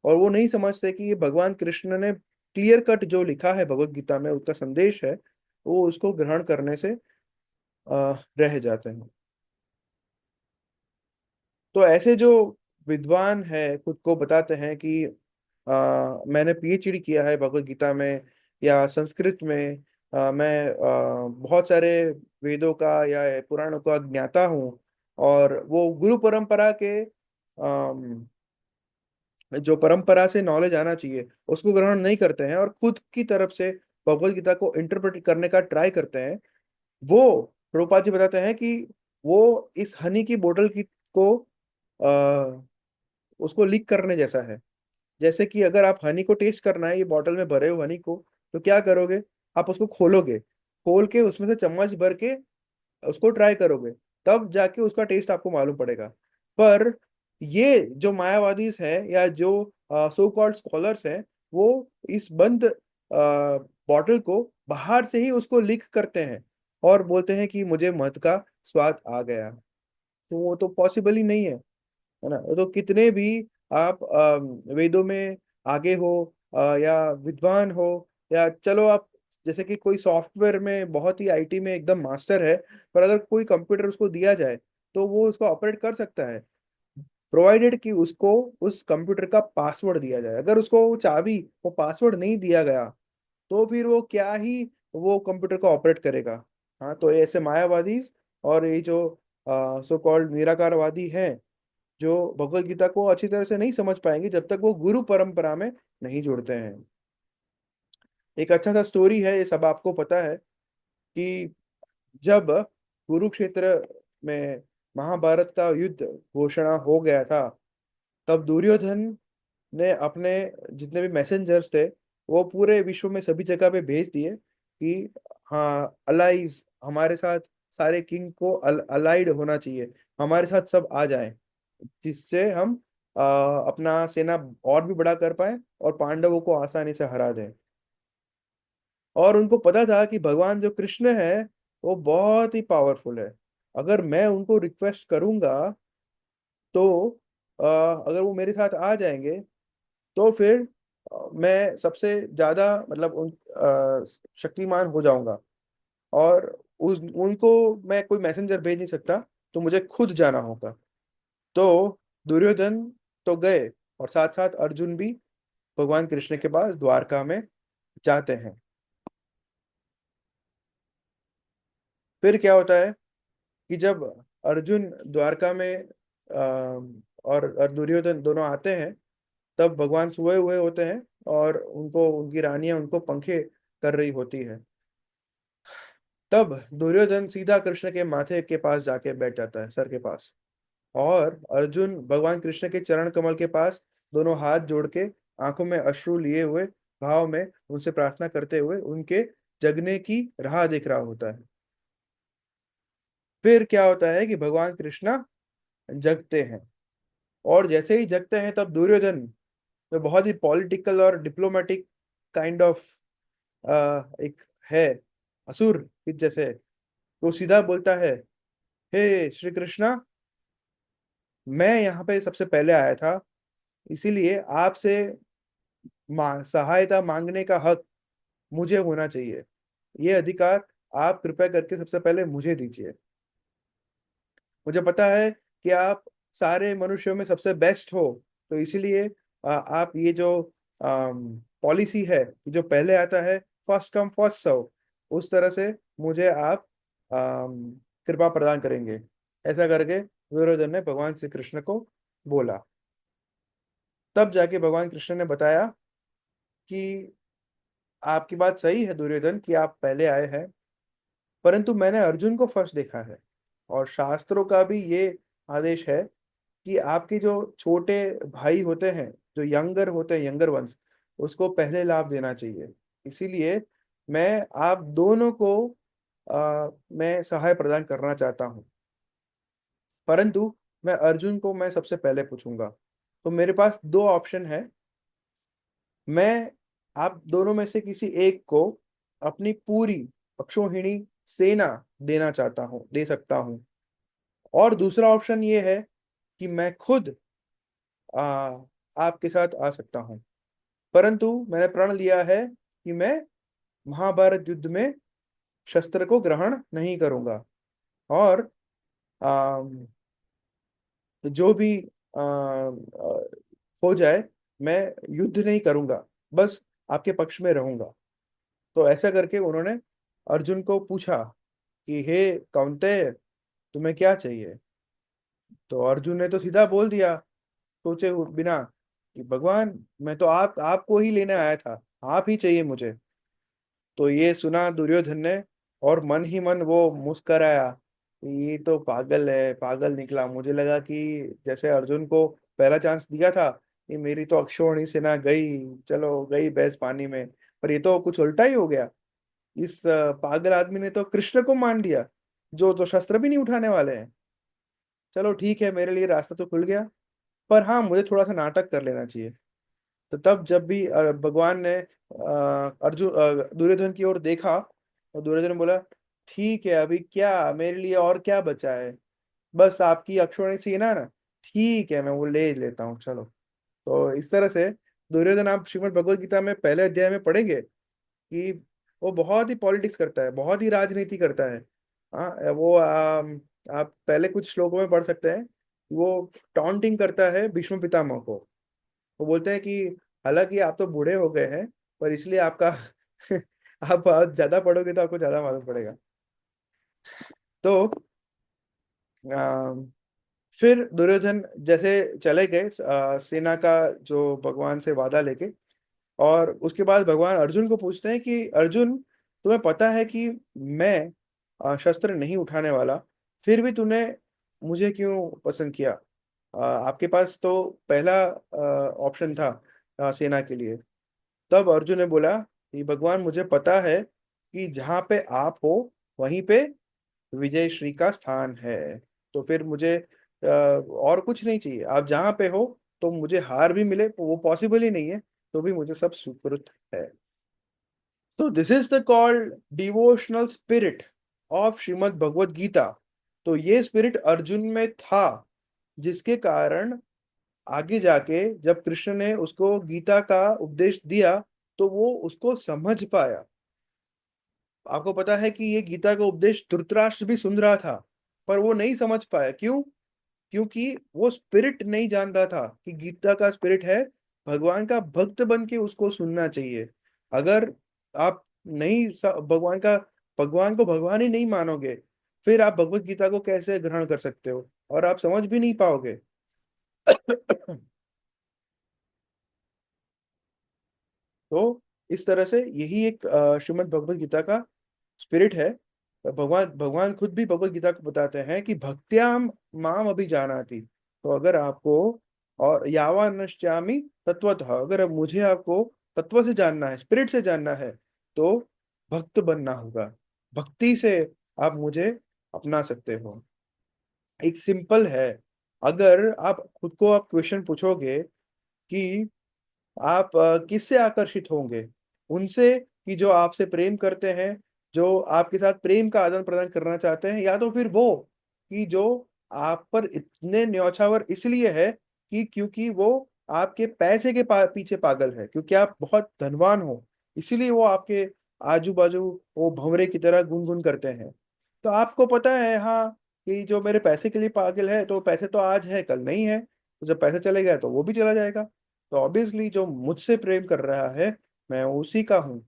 और वो नहीं समझते कि ये भगवान कृष्ण ने क्लियर कट जो लिखा है भगवत गीता में, उसका संदेश है, वो उसको ग्रहण करने से रह जाते हैं। तो ऐसे जो विद्वान है खुद को बताते हैं कि मैंने पीएचडी किया है भगवत गीता में या संस्कृत में, मैं बहुत सारे वेदों का या पुराणों का ज्ञाता हूँ, और वो गुरु परंपरा के जो परंपरा से नॉलेज आना चाहिए उसको ग्रहण नहीं करते हैं, और खुद की तरफ से भगवत गीता को इंटरप्रेट करने का ट्राई करते हैं। वो रूपा जी बताते हैं कि वो इस हनी की बोतल की को उसको लीक करने जैसा है। जैसे कि अगर आप हनी को टेस्ट करना है, ये बॉटल में भरे हो हनी को, तो क्या करोगे, आप उसको खोलोगे, खोल के उसमें से चम्मच भर के उसको ट्राई करोगे, तब जाके उसका टेस्ट आपको मालूम पड़ेगा। पर ये जो मायावादी है या जो सो कॉल्ड स्कॉलर्स हैं, वो इस बंद बॉटल को बाहर से ही उसको लीक करते हैं और बोलते हैं कि मुझे मध का स्वाद आ गया। तो वो तो पॉसिबल ही नहीं है ना। तो कितने भी आप वेदों में आगे हो, या विद्वान हो, या चलो आप जैसे कि कोई सॉफ्टवेयर में बहुत ही आईटी में एकदम मास्टर है, पर अगर कोई कंप्यूटर उसको दिया जाए तो वो उसको ऑपरेट कर सकता है, प्रोवाइडेड कि उसको उस कंप्यूटर का पासवर्ड दिया जाए। अगर उसको वो चाबी, वो पासवर्ड नहीं दिया गया, तो फिर वो क्या ही वो कंप्यूटर को ऑपरेट करेगा। हाँ, तो ऐसे मायावादी और ये जो सो कॉल्ड निराकारवादी हैं, जो भगवत गीता को अच्छी तरह से नहीं समझ पाएंगे जब तक वो गुरु परंपरा में नहीं जुड़ते हैं। एक अच्छा सा स्टोरी है, ये सब आपको पता है, कि जब कुरुक्षेत्र में महाभारत का युद्ध घोषणा हो गया था, तब दुर्योधन ने अपने जितने भी मैसेंजर्स थे वो पूरे विश्व में सभी जगह पे भेज दिए कि हाँ, अलाइज हमारे साथ, सारे किंग को अलाइड होना चाहिए, हमारे साथ सब आ जाएं, जिससे हम अपना सेना और भी बड़ा कर पाए और पांडवों को आसानी से हरा दें। और उनको पता था कि भगवान जो कृष्ण है वो बहुत ही पावरफुल है। अगर मैं उनको रिक्वेस्ट करूंगा तो अगर वो मेरे साथ आ जाएंगे तो फिर मैं सबसे ज्यादा मतलब शक्तिमान हो जाऊंगा। और उस उनको मैं कोई मैसेंजर भेज नहीं सकता, तो मुझे खुद जाना होगा। तो दुर्योधन तो गए, और साथ साथ अर्जुन भी भगवान कृष्ण के पास द्वारका में जाते हैं। फिर क्या होता है कि जब अर्जुन द्वारका में और दुर्योधन दोनों आते हैं, तब भगवान सोए हुए होते हैं और उनको उनकी रानियां उनको पंखे कर रही होती है। तब दुर्योधन सीधा कृष्ण के माथे के पास जाके बैठ जाता है, सर के पास। और अर्जुन भगवान कृष्ण के चरण कमल के पास दोनों हाथ जोड़ के आंखों में अश्रु लिए हुए भाव में उनसे प्रार्थना करते हुए उनके जगने की राह देख रहा होता है। फिर क्या होता है कि भगवान कृष्णा जगते हैं, और जैसे ही जगते हैं तब दुर्योधन जो बहुत ही पॉलिटिकल और डिप्लोमेटिक काइंड ऑफ एक है, असुर की जैसे, तो सीधा बोलता है, हे श्री कृष्णा, मैं यहाँ पे सबसे पहले आया था, इसीलिए आपसे सहायता मांगने का हक मुझे होना चाहिए। ये अधिकार आप कृपया करके सबसे पहले मुझे दीजिए। मुझे पता है कि आप सारे मनुष्यों में सबसे बेस्ट हो, तो इसीलिए आप ये जो पॉलिसी है कि जो पहले आता है फर्स्ट कम फर्स्ट सर्व, उस तरह से मुझे आप कृपा प्रदान करेंगे। ऐसा करके दुर्योधन ने भगवान श्री कृष्ण को बोला। तब जाके भगवान कृष्ण ने बताया कि आपकी बात सही है दुर्योधन कि आप पहले आए हैं, परंतु मैंने अर्जुन को फर्स्ट देखा है, और शास्त्रों का भी ये आदेश है कि आपके जो छोटे भाई होते हैं, जो यंगर होते हैं, यंगर वंस, उसको पहले लाभ देना चाहिए। इसीलिए मैं आप दोनों को मैं सहाय प्रदान करना चाहता हूँ, परंतु मैं अर्जुन को मैं सबसे पहले पूछूंगा। तो मेरे पास दो ऑप्शन है। मैं आप दोनों में से किसी एक को अपनी पूरी अक्षौहिणी सेना देना चाहता हूँ, दे सकता हूँ। और दूसरा ऑप्शन ये है कि मैं खुद आ, आपके साथ आ सकता हूँ, परंतु मैंने प्रण लिया है कि मैं महाभारत युद्ध में शस्त्र को ग्रहण नहीं करूंगा। और आ, जो भी हो जाए, मैं युद्ध नहीं करूंगा, बस आपके पक्ष में रहूंगा। तो ऐसा करके उन्होंने अर्जुन को पूछा कि हे कौन्तेय, तुम्हें क्या चाहिए। तो अर्जुन ने तो सीधा बोल दिया, सोचे बिना, कि भगवान मैं तो आपको ही लेने आया था, आप ही चाहिए मुझे। तो ये सुना दुर्योधन ने, और मन ही मन वो मुस्कराया। ये तो पागल है, पागल निकला। मुझे लगा कि जैसे अर्जुन को पहला चांस दिया था, ये मेरी तो अक्षौहिणी सेना गई, चलो गई भैंस पानी में। पर ये तो कुछ उल्टा ही हो गया। इस पागल आदमी ने तो कृष्ण को मान लिया, जो तो शस्त्र भी नहीं उठाने वाले हैं। चलो ठीक है, मेरे लिए रास्ता तो खुल गया, पर हाँ, मुझे थोड़ा सा नाटक कर लेना चाहिए। तो तब जब भी भगवान ने दुर्योधन की ओर देखा, और दुर्योधन ने बोला, ठीक है, अभी क्या मेरे लिए और क्या बचा है, बस आपकी अक्षौहिणी सेना ना, ठीक है मैं वो ले लेता हूँ, चलो। तो इस तरह से दुर्योधन, आप श्रीमद् भगवद गीता में पहले अध्याय में पढ़ेंगे कि वो बहुत ही पॉलिटिक्स करता है, बहुत ही राजनीति करता है। हाँ, वो आप पहले कुछ श्लोकों में पढ़ सकते हैं। वो टॉन्टिंग करता है भीष्म पितामह को। वो बोलते हैं कि हालांकि आप तो बूढ़े हो गए हैं, पर इसलिए आपका आप बहुत ज्यादा पढ़ोगे तो आपको ज्यादा मालूम पड़ेगा। तो अम, फिर दुर्योधन जैसे चले गए सेना का जो भगवान से वादा लेके। और उसके बाद भगवान अर्जुन को पूछते हैं कि अर्जुन, तुम्हें पता है कि मैं शस्त्र नहीं उठाने वाला, फिर भी तूने मुझे क्यों पसंद किया। आपके पास तो पहला ऑप्शन था सेना के लिए। तब अर्जुन ने बोला कि भगवान, मुझे पता है कि जहाँ पे आप हो वहीं पे विजय श्री का स्थान है। तो फिर मुझे और कुछ नहीं चाहिए। आप जहाँ पे हो, तो मुझे हार भी मिले, वो पॉसिबल ही नहीं है, तो भी मुझे सब सुकृत है। तो this is the called devotional spirit of Shrimad Bhagavad Gita. तो ये स्पिरिट अर्जुन में था, जिसके कारण आगे जाके जब कृष्ण ने उसको गीता का उपदेश दिया तो वो उसको समझ पाया। आपको पता है कि ये गीता का उपदेश धृतराष्ट्र भी सुन रहा था, पर वो नहीं समझ पाया। क्यों? क्योंकि वो स्पिरिट नहीं जानता था कि गीता का स्पिरिट है भगवान का भक्त बन के उसको सुनना चाहिए। अगर आप नहीं भगवान को भगवान ही नहीं मानोगे, फिर आप भगवत गीता को कैसे ग्रहण कर सकते हो, और आप समझ भी नहीं पाओगे। तो इस तरह से यही एक श्रीमद् भगवत गीता का स्पिरिट है। भगवान भगवान खुद भी भगवत गीता को बताते हैं कि भक्त्याम माम अभी जानाति। तो अगर आपको, और यावान्नश्चामि तत्वतः, अगर अब मुझे आपको तत्व से जानना है, स्पिरिट से जानना है, तो भक्त बनना होगा। भक्ति से आप मुझे अपना सकते हो। एक सिंपल है। अगर आप खुद को आप क्वेश्चन पूछोगे कि आप किससे आकर्षित होंगे, उनसे कि जो आपसे प्रेम करते हैं, जो आपके साथ प्रेम का आदान प्रदान करना चाहते हैं, या तो फिर वो कि जो आप पर इतने न्यौछावर इसलिए है कि क्योंकि वो आपके पैसे के पीछे पागल है, क्योंकि आप बहुत धनवान हो, इसीलिए वो आपके आजू बाजू वो भंवरे की तरह गुनगुन करते हैं। तो आपको पता है, हाँ, कि जो मेरे पैसे के लिए पागल है, तो पैसे तो आज है कल नहीं है, तो जब पैसे चले गए तो वो भी चला जाएगा। तो ऑब्वियसली जो मुझसे प्रेम कर रहा है, मैं उसी का हूँ।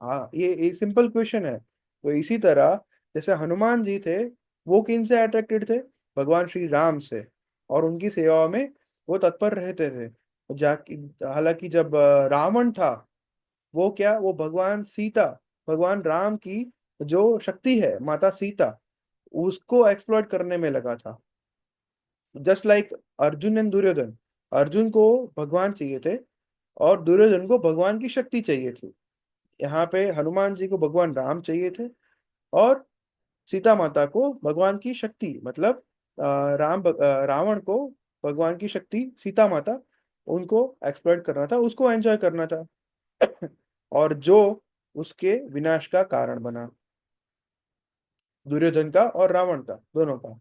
हाँ, ये सिंपल क्वेश्चन है। तो इसी तरह जैसे हनुमान जी थे, वो किन से अट्रैक्टेड थे? भगवान श्री राम से, और उनकी सेवा में वो तत्पर रहते थे। जाकि हालांकि जब रावण था, वो क्या, वो भगवान सीता, भगवान राम की जो शक्ति है माता सीता, उसको एक्सप्लॉइट करने में लगा था। Just like Arjun and Duryodhan. Arjun को भगवान चाहिए थे, और दुर्योधन को भगवान की शक्ति चाहिए थी। यहाँ पे हनुमान जी को भगवान राम चाहिए थे, और सीता माता को भगवान की शक्ति, मतलब रावण को भगवान की शक्ति सीता माता, उनको एक्सप्लॉइट करना था, उसको एंजॉय करना था। और जो उसके विनाश का कारण बना, दुर्योधन का और रावण का, दोनों का।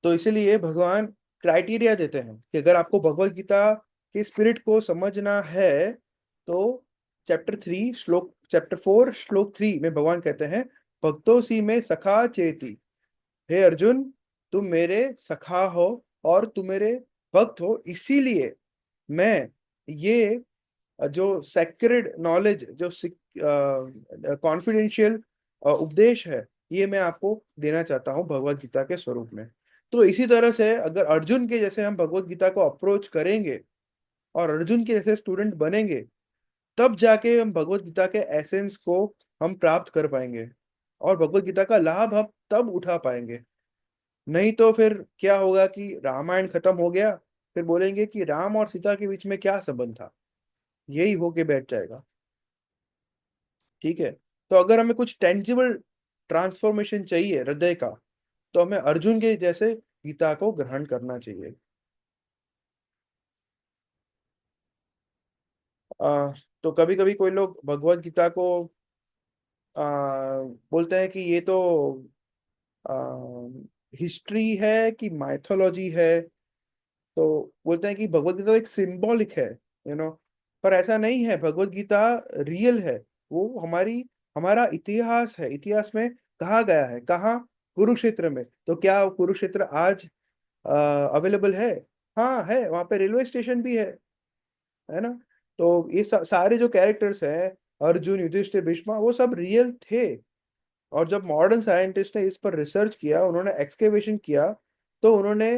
तो इसीलिए भगवान क्राइटेरिया देते हैं कि अगर आपको भगवत गीता के स्पिरिट को समझना है, तो चैप्टर 4 श्लोक 3 में भगवान कहते हैं, भक्तों सी में सखा चेती। हे अर्जुन, तुम मेरे सखा हो और तुम मेरे भक्त हो, इसीलिए मैं ये जो सेक्रेड नॉलेज, जो कॉन्फिडेंशियल उपदेश है, ये मैं आपको देना चाहता हूँ भगवत गीता के स्वरूप में। तो इसी तरह से अगर अर्जुन के जैसे हम भगवत गीता को अप्रोच करेंगे, और अर्जुन के जैसे स्टूडेंट बनेंगे, तब जाके हम भगवत गीता के एसेंस को हम प्राप्त कर पाएंगे, और भगवत गीता का लाभ हम तब उठा पाएंगे। नहीं तो फिर क्या होगा कि रामायण खत्म हो गया, फिर बोलेंगे कि राम और सीता के बीच में क्या संबंध था, यही होके बैठ जाएगा। ठीक है। तो अगर हमें कुछ टेंजिबल ट्रांसफॉर्मेशन चाहिए हृदय का, तो हमें अर्जुन के जैसे गीता को ग्रहण करना चाहिए। आ, तो कभी कभी कोई लोग भगवत गीता को आ, बोलते हैं कि ये तो हिस्ट्री है कि माइथोलॉजी है। तो बोलते हैं कि भगवत गीता एक सिंबॉलिक है, पर ऐसा नहीं है। भगवत गीता रियल है। वो हमारा इतिहास है। इतिहास में कहा गया है, कहाँ? कुरुक्षेत्र में। तो क्या कुरुक्षेत्र आज अवेलेबल है? हाँ है, वहाँ पे रेलवे स्टेशन भी है ना। तो ये सारे जो कैरेक्टर्स हैं, अर्जुन, युधिष्ठिर, भीष्मा, वो सब रियल थे। और जब मॉडर्न साइंटिस्ट ने इस पर रिसर्च किया, उन्होंने एक्सकेवेशन किया, तो उन्होंने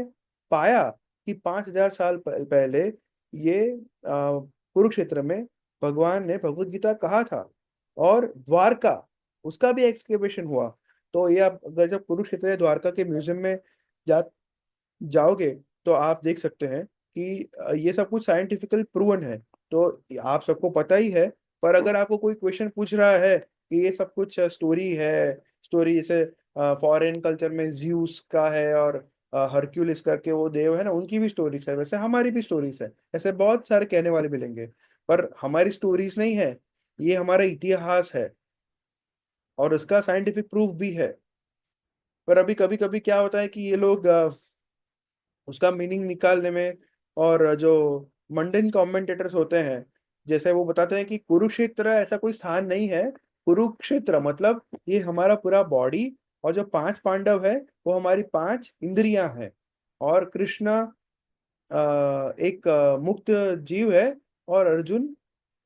पाया कि 5,000 साल पहले ये कुरुक्षेत्र में भगवान ने भगवत गीता कहा था। और द्वारका, उसका भी एक्सकेवेशन हुआ। तो ये आप अगर जब कुरुक्षेत्र या द्वारका के म्यूजियम में जा जाओगे, तो आप देख सकते हैं कि ये सब कुछ साइंटिफिकल प्रूवन है। तो आप सबको पता ही है। पर अगर आपको कोई क्वेश्चन पूछ रहा है कि ये सब कुछ स्टोरी है, स्टोरी जैसे फॉरेन कल्चर में ज्यूस का है, और हरक्यूलिस करके वो देव है ना, उनकी भी स्टोरीज है, वैसे हमारी भी स्टोरीज है, ऐसे बहुत सारे कहने वाले मिलेंगे। पर हमारी स्टोरीज नहीं है, ये हमारा इतिहास है और उसका साइंटिफिक प्रूफ भी है। पर अभी कभी कभी क्या होता है कि ये लोग उसका मीनिंग निकालने में, और जो मंडेन कमेंटेटर्स होते हैं, जैसे वो बताते हैं कि कुरुक्षेत्र ऐसा कोई स्थान नहीं है। कुरुक्षेत्र मतलब ये हमारा पूरा बॉडी, और जो पांच पांडव है वो हमारी पांच इंद्रियां हैं, और कृष्ण एक मुक्त जीव है, और अर्जुन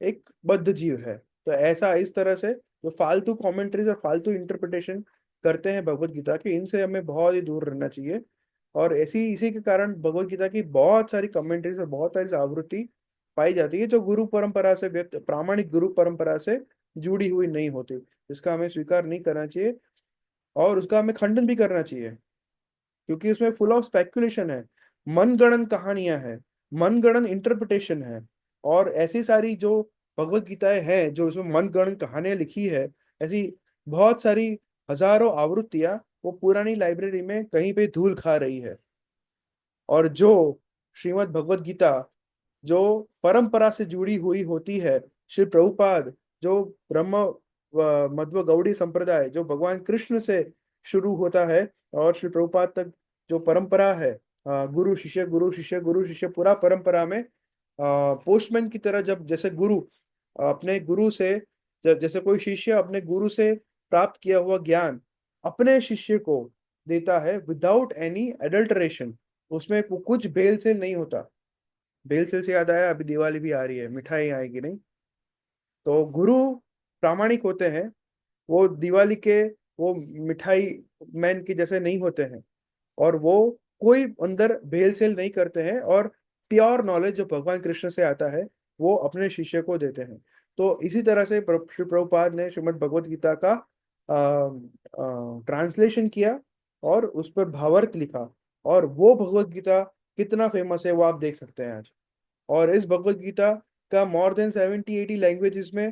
एक बद्ध जीव है। तो ऐसा इस तरह से जो फालतू कमेंट्रीज और फालतू इंटरप्रिटेशन करते हैं भगवत गीता के, इनसे हमें बहुत ही दूर रहना चाहिए। और ऐसी इसी के कारण भगवत गीता की बहुत सारी कमेंट्रीज और बहुत सारी आवृत्ति पाई जाती है जो गुरु परंपरा से व्यक्त, प्रामाणिक गुरु परंपरा से जुड़ी हुई नहीं होती। इसका हमें स्वीकार नहीं करना चाहिए, और उसका हमें खंडन भी करना चाहिए, क्योंकि उसमें फुल ऑफ स्पेकुलेशन है, मनगढ़ंत कहानियां हैं, मनगढ़ंत इंटरप्रिटेशन है। और ऐसी सारी जो भगवत गीताएं हैं जो इसमें मनगढ़ंत कहानियां लिखी है, ऐसी बहुत सारी हजारों आवृत्तियां वो पुरानी लाइब्रेरी में कहीं पे धूल खा रही है। और जो श्रीमद् भगवत गीता जो परंपरा से जुड़ी हुई होती है, श्री प्रभुपाद जो ब्रह्म मध्व गौड़ी संप्रदाय जो भगवान कृष्ण से शुरू होता है, और श्री प्रभुपाद तक जो परंपरा है, गुरु शिष्य गुरु शिष्य गुरु शिष्य पूरा परंपरा में, पोस्टमैन की तरह, जब जैसे गुरु अपने गुरु से, जैसे कोई शिष्य अपने गुरु से प्राप्त किया हुआ ज्ञान अपने शिष्य को देता है विदाउट एनी एडल्टरेशन, उसमें कुछ भेल से नहीं होता। भेल सेल से याद आया, अभी दिवाली भी आ रही है, मिठाई आएगी नहीं? तो गुरु प्रामाणिक होते हैं, वो दिवाली के वो मिठाई मैन के जैसे नहीं होते हैं, और वो कोई अंदर भेल सेल नहीं करते हैं, और प्योर नॉलेज जो भगवान कृष्ण से आता है वो अपने शिष्य को देते हैं। तो इसी तरह से श्री प्रभुपाद ने श्रीमद् भगवत गीता का ट्रांसलेशन किया और उस पर भावार्थ लिखा, और वो भगवत गीता कितना फेमस है वो आप देख सकते हैं आज। और इस भगवत गीता का मोर देन 70-80 लैंग्वेजेस में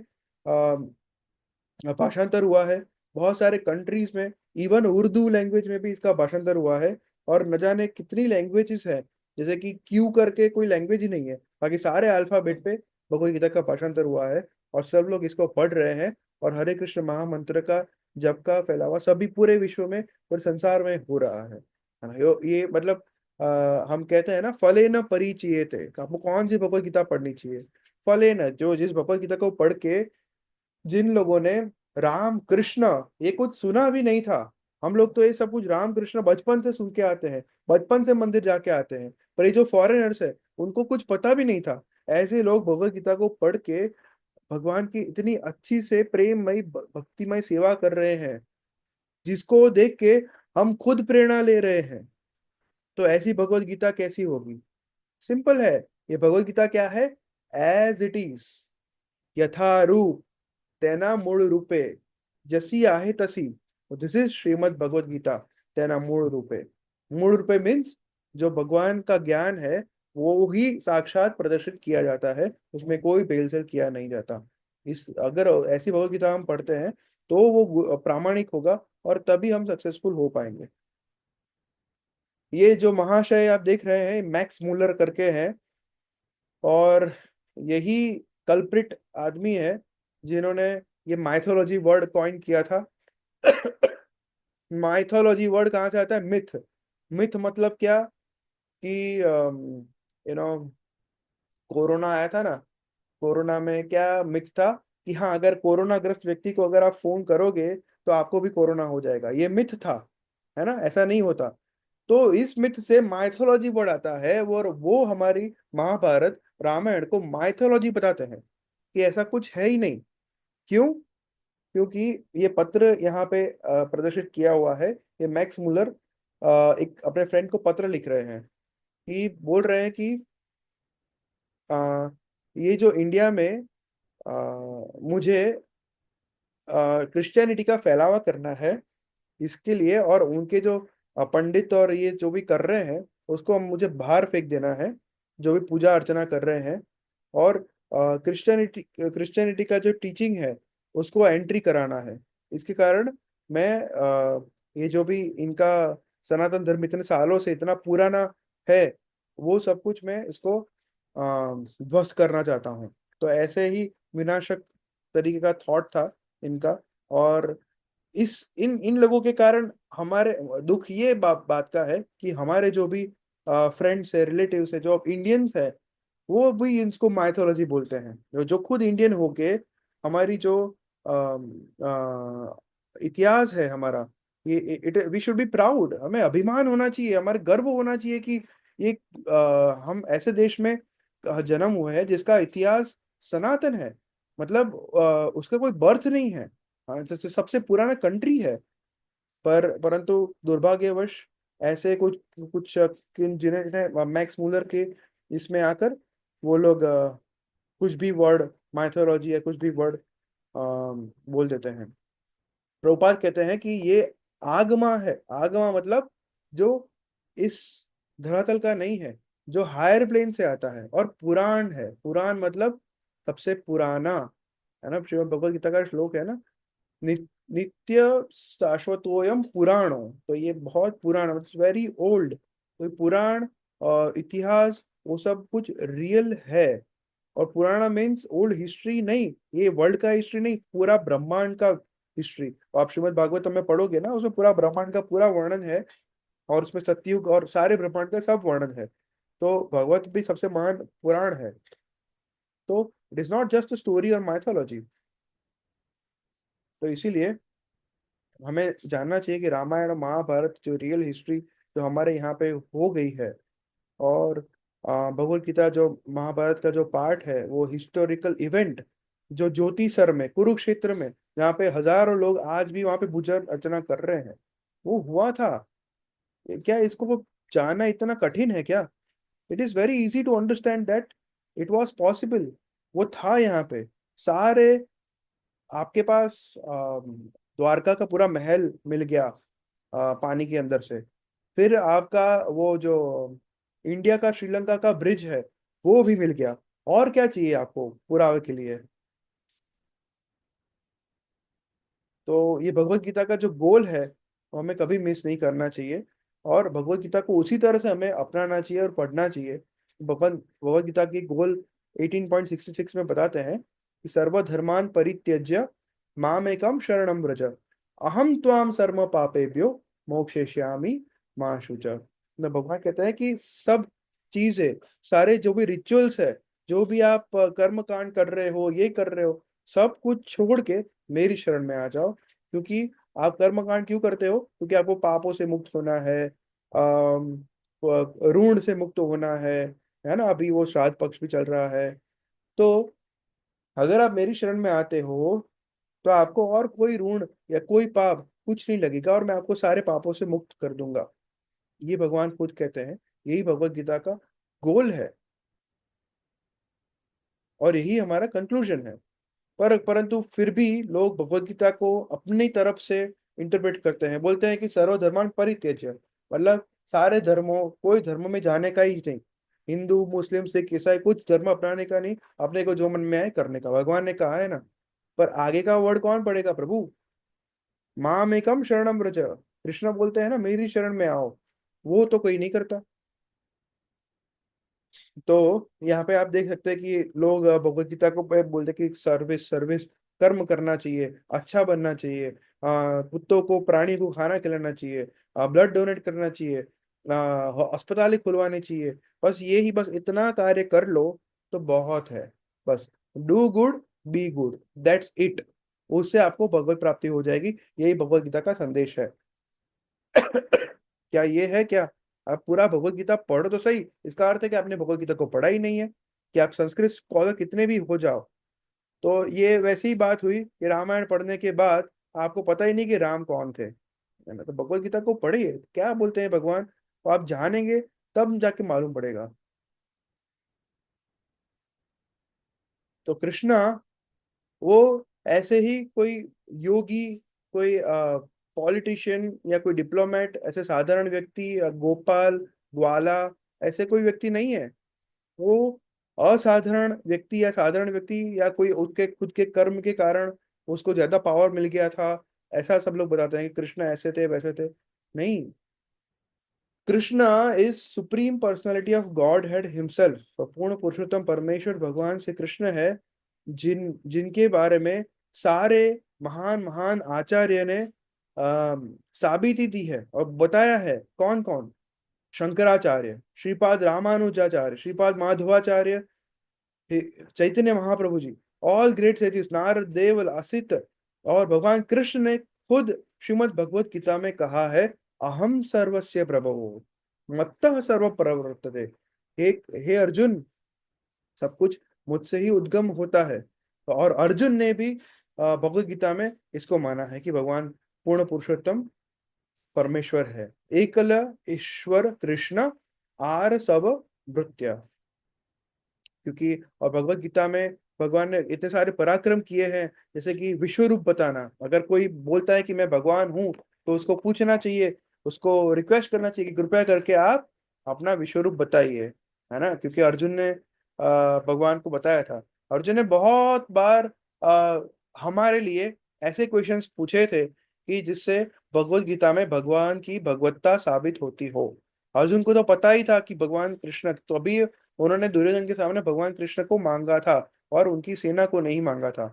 भाषांतर हुआ है, बहुत सारे कंट्रीज में, इवन उर्दू लैंग्वेज में भी इसका भाषांतर हुआ है। और न जाने कितनी लैंग्वेजेस है, जैसे कि क्यू करके कोई लैंग्वेज ही नहीं है, बाकी सारे अल्फाबेट पे भगवत गीता का भाषांतर हुआ है, और सब लोग इसको पढ़ रहे हैं। और हरे कृष्ण महामंत्र का जप का फैलावा सभी पूरे विश्व में, पूरे संसार में हो रहा है ना? ये मतलब हम कहते हैं ना, फले न परिचयते, आपको कौन सी भगवत गीता पढ़नी चाहिए? फले न, जो जिस भगवत गीता को पढ़ के जिन लोगों ने राम कृष्ण ये कुछ सुना भी नहीं था, हम लोग तो ये सब कुछ राम कृष्ण बचपन से सुन के आते हैं, बचपन से मंदिर जाके आते हैं, पर ये जो फॉरेनर्स है उनको कुछ पता भी नहीं था, ऐसे लोग भगवत गीता को पढ़ के भगवान की इतनी अच्छी से प्रेममयी भक्तिमय सेवा कर रहे हैं, जिसको देख के हम खुद प्रेरणा ले रहे हैं। तो ऐसी भगवत गीता कैसी होगी? सिंपल है, ये भगवत गीता क्या है? एज इट इज, यथारूप, तेना मूल रूपे, जसी आहे तसी। दिस इज श्रीमद् भगवत गीता, तेना मूल रूपे। मूल रूपे मीन्स जो भगवान का ज्ञान है वो ही साक्षात प्रदर्शित किया जाता है, उसमें कोई भेलसेल किया नहीं जाता। इस अगर ऐसी भगवत गीता हम पढ़ते हैं तो वो प्रामाणिक होगा, और तभी हम सक्सेसफुल हो पाएंगे। ये जो महाशय आप देख रहे हैं मैक्स मूलर करके हैं, और यही कल्प्रिट आदमी है जिन्होंने ये माइथोलॉजी वर्ड कॉइन किया था। माइथोलॉजी वर्ड कहाँ से आता है? मिथ। मिथ मतलब क्या कि नो कोरोना आया था ना, कोरोना में क्या मिथ था कि हाँ, अगर कोरोना ग्रस्त व्यक्ति को अगर आप फोन करोगे तो आपको भी कोरोना हो जाएगा, ये मिथ था, है ना? ऐसा नहीं होता। तो इस मिथ से माइथोलॉजी वर्ड आता है, और वो हमारी महाभारत रामायण को माइथोलॉजी बताते हैं कि ऐसा कुछ है ही नहीं। क्यों? क्योंकि ये पत्र यहाँ पे प्रदर्शित किया हुआ है, ये मैक्स मुलर एक अपने फ्रेंड को पत्र लिख रहे हैं, कि बोल रहे हैं कि अ, ये जो इंडिया में मुझे क्रिश्चियनिटी का फैलावा करना है, इसके लिए, और उनके जो पंडित और ये जो भी कर रहे हैं उसको मुझे बाहर फेंक देना है, जो भी पूजा अर्चना कर रहे हैं, और क्रिश्चियनिटी क्रिश्चियनिटी का जो टीचिंग है उसको एंट्री कराना है। इसके कारण मैं ये जो भी इनका सनातन धर्म इतने सालों से इतना पुराना है, वो सब कुछ मैं इसको ध्वस्त करना चाहता हूँ। तो ऐसे ही विनाशक तरीके का थॉट था इनका। और इस इन इन लोगों के कारण हमारे दुख ये बात का है कि हमारे जो भी फ्रेंड्स है, रिलेटिव्स है, जो इंडियंस है, वो भी इसको माइथोलॉजी बोलते हैं। जो खुद इंडियन होके हमारी जो इतिहास है हमारा, ये it we should be proud, हमें अभिमान होना चाहिए, हमारे गर्व होना चाहिए कि ये हम ऐसे देश में जन्म हुए हैं जिसका इतिहास सनातन है। मतलब उसका कोई बर्थ नहीं है। हाँ, जैसे सबसे पुराना कंट्री है। परंतु दुर्भाग्यवश ऐसे कुछ कुछ जिन्हें मैक्स मूलर के इसमें आकर वो लोग कुछ भी वर्ड माइथोलॉजी या कुछ भी वर्ड बोल देते हैं। प्रभुपाद कहते हैं कि ये आगमा है। आगमा मतलब जो इस धरातल का नहीं है, जो हायर प्लेन से आता है। और पुराण है, पुराण मतलब सबसे पुराना, है ना। श्रीमद् भगवद गीता का श्लोक है ना, नित्य शाश्वतोयम पुराणो। तो ये बहुत पुराना मतलब वेरी ओल्ड। तो ये पुराण और इतिहास वो सब कुछ रियल है। और पुराना मीन्स ओल्ड हिस्ट्री नहीं, ये वर्ल्ड का हिस्ट्री नहीं, पूरा ब्रह्मांड का हिस्ट्री। आप श्रीमद् भागवतम में पढ़ोगे ना, उसमें पूरा ब्रह्मांड का पूरा वर्णन है। और उसमें सतयुग और सारे ब्रह्मांड का सब वर्णन है। तो भगवत भी सबसे महान पुराण है। तो it is not just story और माइथोलॉजी। तो इसीलिए हमें जानना चाहिए कि रामायण और महाभारत जो रियल हिस्ट्री जो हमारे यहाँ पे हो गई है। और भगवत गीता जो महाभारत का जो पार्ट है वो हिस्टोरिकल इवेंट जो ज्योतिसर में कुरुक्षेत्र में जहाँ पे हजारों लोग आज भी वहां पे पूजा अर्चना कर रहे हैं, वो हुआ था। क्या इसको वो जानना इतना कठिन है क्या? It is very easy to understand that it was possible. वो था यहाँ पे। सारे आपके पास द्वारका का पूरा महल मिल गया पानी के अंदर से। फिर आपका वो जो इंडिया का श्रीलंका का ब्रिज है वो भी मिल गया। और क्या चाहिए आपको पुरावे के लिए? तो ये भगवत गीता का जो गोल है वो हमें कभी मिस नहीं करना चाहिए। और भगवत गीता को उसी तरह से हमें अपनाना चाहिए और पढ़ना चाहिए। भगवत भगवत गीता की गोल 18.66 में बताते हैं कि सर्वधर्मान परित्यज्य मामेकम शरणम व्रज, अहम त्वाम सर्व पापेभ्यो मोक्षयिष्यामि मा शुच। तो भगवान कहते हैं कि सब चीजें, सारे जो भी रिचुअल्स है, जो भी आप कर्म कांड कर रहे हो, ये कर रहे हो, सब कुछ छोड़ के मेरी शरण में आ जाओ। क्योंकि आप कर्मकांड क्यों करते हो? क्योंकि आपको पापों से मुक्त होना है, ऋण से मुक्त होना है ना। अभी वो श्राद्ध पक्ष भी चल रहा है। तो अगर आप मेरी शरण में आते हो तो आपको और कोई ऋण या कोई पाप कुछ नहीं लगेगा, और मैं आपको सारे पापों से मुक्त कर दूंगा। ये भगवान खुद कहते हैं। यही भगवत गीता का गोल है और यही हमारा कंक्लूजन है। परंतु फिर भी लोग भगवत गीता को अपनी तरफ से इंटरप्रेट करते हैं। बोलते हैं कि सर्वधर्मान परित्यज्य, मतलब सारे धर्मों, कोई धर्म में जाने का ही नहीं। हिंदू मुस्लिम सिख ईसाई कुछ धर्म अपनाने का नहीं, अपने को जो मन में आए करने का। भगवान ने कहा है ना। पर आगे का वर्ड कौन पढ़ेगा प्रभु? माम एकम शरणम व्रज, कृष्ण बोलते हैं ना मेरी शरण में आओ। वो तो कोई नहीं करता। तो यहाँ पे आप देख सकते हैं कि लोग भगवत गीता को बोलते हैं कि सर्विस सर्विस, कर्म करना चाहिए, अच्छा बनना चाहिए, कुत्तों को प्राणी को खाना खिलाना चाहिए, ब्लड डोनेट करना चाहिए, अस्पताल खुलवाने चाहिए। बस ये ही, बस इतना कार्य कर लो तो बहुत है। बस do good, be good, that's it. उससे आपको भगवत प्राप्ति हो जाएगी। यही भगवत गीता का संदेश है। क्या ये है क्या? आप पूरा भगवत गीता पढ़ो तो सही, इसका अर्थ है कि आपने भगवत गीता को पढ़ा ही नहीं है। कि आप संस्कृत स्कॉलर कितने भी हो जाओ, तो ये वैसी ही बात हुई कि रामायण पढ़ने के बाद आपको पता ही नहीं कि राम कौन थे, है ना। तो भगवत गीता को पढ़िए, क्या बोलते हैं भगवान, तो आप जानेंगे, तब जाके मालूम पड़ेगा। तो कृष्णा वो ऐसे ही कोई योगी, कोई पॉलिटिशियन या कोई डिप्लोमेट, ऐसे साधारण व्यक्ति या गोपाल ग्वाला, ऐसे कोई व्यक्ति नहीं है। वो असाधारण व्यक्ति या साधारण व्यक्ति, या कोई उसके खुद के कर्म के कारण उसको ज्यादा पावर मिल गया था, ऐसा सब लोग बताते हैं कि कृष्ण ऐसे थे वैसे थे। नहीं, Krishna is supreme personality of God head himself. पूर्ण पुरुषोत्तम परमेश्वर भगवान श्री कृष्ण है। जिनके बारे में सारे महान महान आचार्य ने साबिती दी है और बताया है। कौन कौन? Shankaracharya, Shripad Ramanujacharya, Shripad Madhavacharya, Chaitanya Mahaprabhu ji, all great sages, Narad देव, असित, और भगवान कृष्ण ने खुद श्रीमद् भगवत गीता में कहा है, अहम सर्वस्य प्रभवो मत्तः सर्व प्रवर्तते। एक हे अर्जुन, सब कुछ मुझसे ही उद्गम होता है। तो और अर्जुन ने भी भगवत गीता में इसको माना है कि भगवान पूर्ण पुरुषोत्तम परमेश्वर है। एकल ईश्वर कृष्ण आर सब भृत्य। क्योंकि और भगवत गीता में भगवान ने इतने सारे पराक्रम किए हैं, जैसे कि विश्व रूप बताना। अगर कोई बोलता है कि मैं भगवान हूँ, तो उसको पूछना चाहिए, उसको रिक्वेस्ट करना चाहिए कि कृपया करके आप अपना विश्व रूप बताइए, है ना। क्योंकि अर्जुन ने भगवान को बताया था। अर्जुन ने बहुत बार हमारे लिए ऐसे क्वेश्चंस पूछे थे कि जिससे भगवत गीता में भगवान की भगवत्ता साबित होती हो। अर्जुन को तो पता ही था कि भगवान कृष्ण, तो अभी उन्होंने दुर्योधन के सामने भगवान कृष्ण को मांगा था और उनकी सेना को नहीं मांगा था।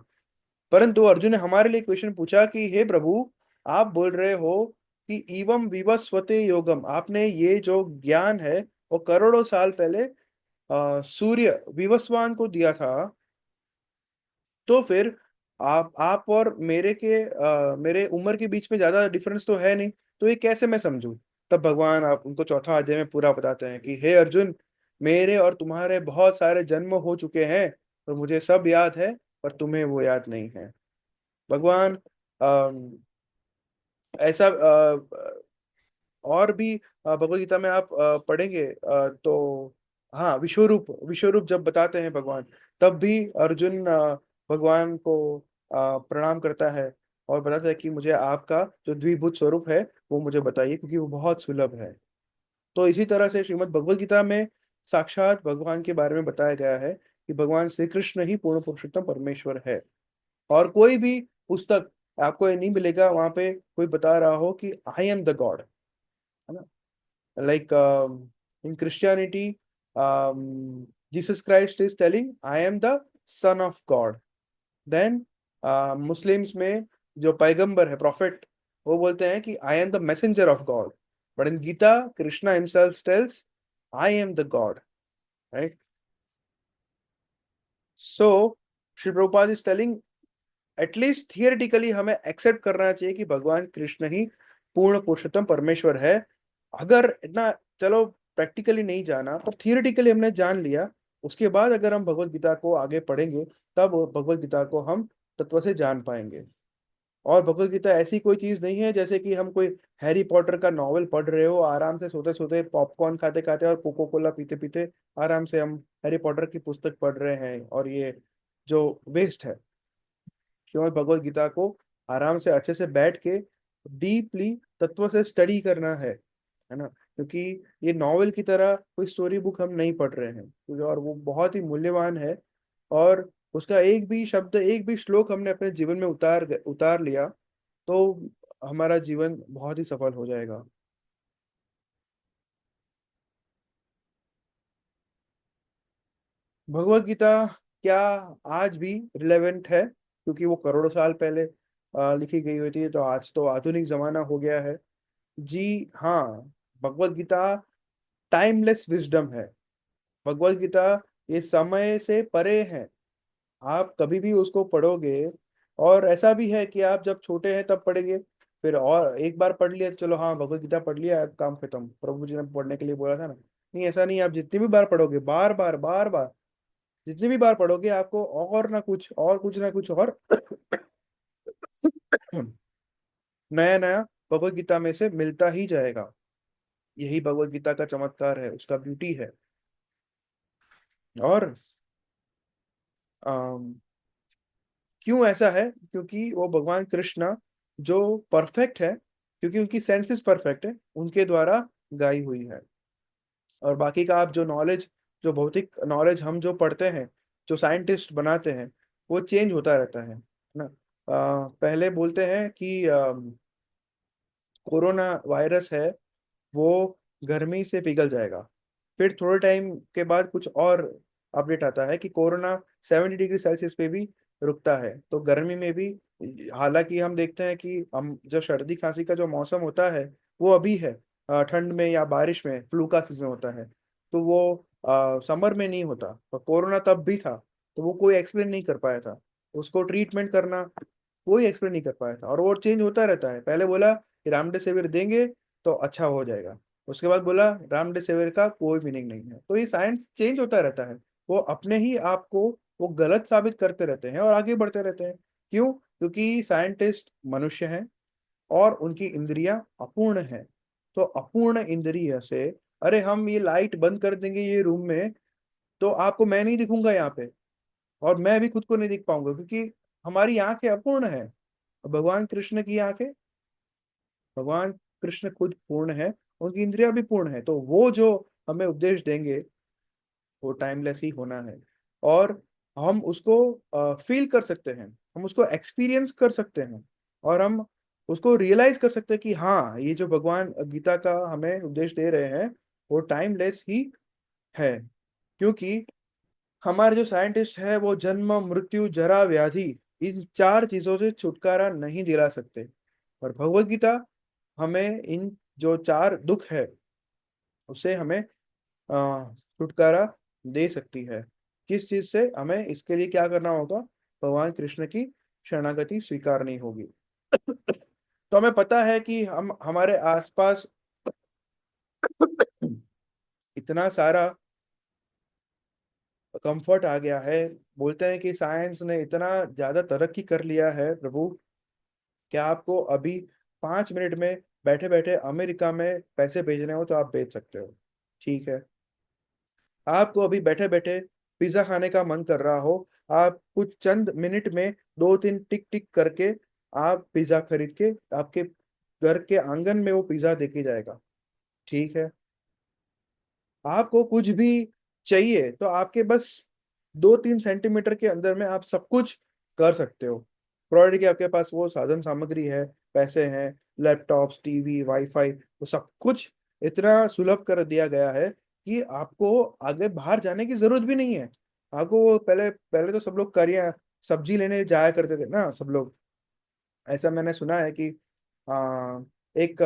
परंतु अर्जुन ने हमारे लिए क्वेश्चन पूछा कि हे प्रभु, आप बोल रहे हो कि इवम विवस्वते योगम, आपने ये जो ज्ञान है वो करोड़ों साल पहले सूर्य विवस्वान को दिया था। तो फिर आप और मेरे उम्र के बीच में ज्यादा डिफरेंस तो है नहीं, तो ये कैसे मैं समझूं? तब भगवान आप उनको चौथा अध्याय में पूरा बताते हैं कि हे अर्जुन, मेरे और तुम्हारे बहुत सारे जन्म हो चुके हैं और मुझे सब याद है, पर तुम्हें वो याद नहीं है। भगवान अम, ऐसा और भी भगवत गीता में आप पढ़ेंगे तो हाँ, विश्वरूप जब बताते हैं भगवान, तब भी अर्जुन भगवान को प्रणाम करता है और बताता है कि मुझे आपका जो द्विभुत स्वरूप है वो मुझे बताइए, क्योंकि वो बहुत सुलभ है। तो इसी तरह से श्रीमद् भगवत गीता में साक्षात भगवान के बारे में बताया गया है कि भगवान श्री कृष्ण ही पूर्ण पुरुषोत्तम परमेश्वर है। और कोई भी पुस्तक आपको ये नहीं मिलेगा वहां पे कोई बता रहा हो कि आई एम द गॉड, है ना। Like in Christianity, Jesus Christ is telling, I am the Son of God. Then Muslims में जो पैगंबर है, प्रॉफिट, वो बोलते हैं कि I am the messenger of God. But in Gita, Krishna himself tells, I am the God. Right? So, Sri Prabhupada is telling, at least theoretically हमें accept करना चाहिए कि भगवान कृष्ण ही पूर्ण पुरुषोत्तम परमेश्वर है। अगर इतना, चलो प्रैक्टिकली नहीं जाना पर थियोरेटिकली हमने जान लिया, उसके बाद अगर हम भगवत गीता को आगे पढ़ेंगे, तब भगवत गीता को हम तत्व से जान पाएंगे। और भगवत गीता ऐसी कोई चीज नहीं है जैसे कि हम कोई हैरी पॉटर का नॉवेल पढ़ रहे हो, आराम से सोते सोते पॉपकॉर्न खाते खाते और कोको कोला पीते पीते आराम से हम हैरी पॉटर की पुस्तक पढ़ रहे हैं, और ये जो वेस्ट है। श्रीमद् भगवत गीता को आराम से अच्छे से बैठ के डीपली तत्व से स्टडी करना है ना। क्योंकि ये नॉवेल की तरह कोई स्टोरी बुक हम नहीं पढ़ रहे हैं, और वो बहुत ही मूल्यवान है। और उसका एक भी शब्द, एक भी श्लोक हमने अपने जीवन में उतार लिया, तो हमारा जीवन बहुत ही सफल हो जाएगा। भगवत गीता क्या आज भी रिलेवेंट है? क्योंकि वो करोड़ों साल पहले लिखी गई हुई थी, तो आज तो आधुनिक जमाना हो गया है। जी हाँ, भगवत गीता टाइमलेस विजडम है। भगवत गीता ये समय से परे है। आप कभी भी उसको पढ़ोगे, और ऐसा भी है कि आप जब छोटे हैं तब पढ़ेंगे, फिर और एक बार पढ़ लिया, चलो हाँ भगवत गीता पढ़ लिया, अब काम खत्म, प्रभु जी ने पढ़ने के लिए बोला था ना। नहीं, ऐसा नहीं। आप जितनी भी बार पढ़ोगे, बार बार जितनी भी बार पढ़ोगे, आपको और ना कुछ और, कुछ ना कुछ और नया नया भगवत गीता में से मिलता ही जाएगा। यही भगवत गीता का चमत्कार है, उसका ब्यूटी है। और अम, क्यों ऐसा है? क्योंकि वो भगवान कृष्ण जो परफेक्ट है, क्योंकि उनकी सेंसेस परफेक्ट है, उनके द्वारा गाई हुई है। और बाकी का आप जो नॉलेज, जो भौतिक नॉलेज हम जो पढ़ते हैं, जो साइंटिस्ट बनाते हैं, वो चेंज होता रहता है ना। पहले बोलते हैं कि कोरोना वायरस है, वो गर्मी से पिघल जाएगा। फिर थोड़े टाइम के बाद कुछ और अपडेट आता है कि कोरोना 70 डिग्री सेल्सियस पे भी रुकता है। तो गर्मी में भी, हालांकि हम देखते हैं कि हम जो सर्दी खांसी का जो मौसम होता है वो अभी है, ठंड में या बारिश में फ्लू का सीजन होता है, तो वो समर में नहीं होता। और कोरोना तब भी था, तो वो कोई एक्सप्लेन नहीं कर पाया था। उसको ट्रीटमेंट करना कोई एक्सप्लेन नहीं कर पाया था, और वो चेंज होता रहता है। पहले बोला कि रामडेसिविर देंगे तो अच्छा हो जाएगा, उसके बाद बोला रामडेसिविर का कोई मीनिंग नहीं है। तो ये साइंस चेंज होता रहता है, वो अपने ही आप को वो गलत साबित करते रहते हैं और आगे बढ़ते रहते हैं। क्यों? क्योंकि साइंटिस्ट मनुष्य हैं और उनकी इंद्रियां अपूर्ण हैं। तो अपूर्ण इंद्रिय से, अरे हम ये लाइट बंद कर देंगे ये रूम में, तो आपको मैं नहीं दिखूंगा यहाँ पे, और मैं भी खुद को नहीं दिख पाऊंगा, क्योंकि हमारी आंखें अपूर्ण है। भगवान कृष्ण की आंखें, भगवान कृष्ण खुद पूर्ण है, उनकी इंद्रियां भी पूर्ण है। तो वो जो हमें उपदेश देंगे वो टाइमलेस ही होना है। और हम उसको फील कर सकते हैं, हम उसको एक्सपीरियंस कर सकते हैं, और हम उसको रियलाइज कर सकते हैं कि हाँ, ये जो भगवान गीता का हमें उपदेश दे रहे हैं वो टाइमलेस ही है। क्योंकि हमारे जो साइंटिस्ट है वो जन्म मृत्यु जरा व्याधि, इन चार चीजों से छुटकारा नहीं दिला सकते। और भगवत गीता हमें इन जो चार दुख है उससे हमें छुटकारा दे सकती है। किस चीज से? हमें इसके लिए क्या करना होगा? भगवान कृष्ण की शरणागति स्वीकारनी होगी। तो हमें पता है कि हम हमारे आसपास इतना सारा कंफर्ट आ गया है। बोलते हैं कि साइंस ने इतना ज्यादा तरक्की कर लिया है प्रभु, क्या आपको अभी 5 मिनट में बैठे बैठे अमेरिका में पैसे भेजने हो तो आप भेज सकते हो। ठीक है, आपको अभी बैठे बैठे पिज्जा खाने का मन कर रहा हो, आप कुछ चंद मिनट में दो तीन टिक टिक करके आप पिज्जा खरीद के आपके घर के आंगन में वो पिज्जा देके जाएगा। ठीक है, आपको कुछ भी चाहिए तो आपके बस 2-3 सेंटीमीटर के अंदर में आप सब कुछ कर सकते हो, प्रोवाइड कि आपके पास वो साधन सामग्री है, पैसे हैं, लैपटॉप्स, टीवी, वाईफाई, वो सब कुछ इतना सुलभ कर दिया गया है कि आपको आगे बाहर जाने की जरूरत भी नहीं है। आपको वो पहले पहले तो सब लोग करिए सब्जी लेने जाया करते थे ना सब लोग। ऐसा मैंने सुना है कि आ, एक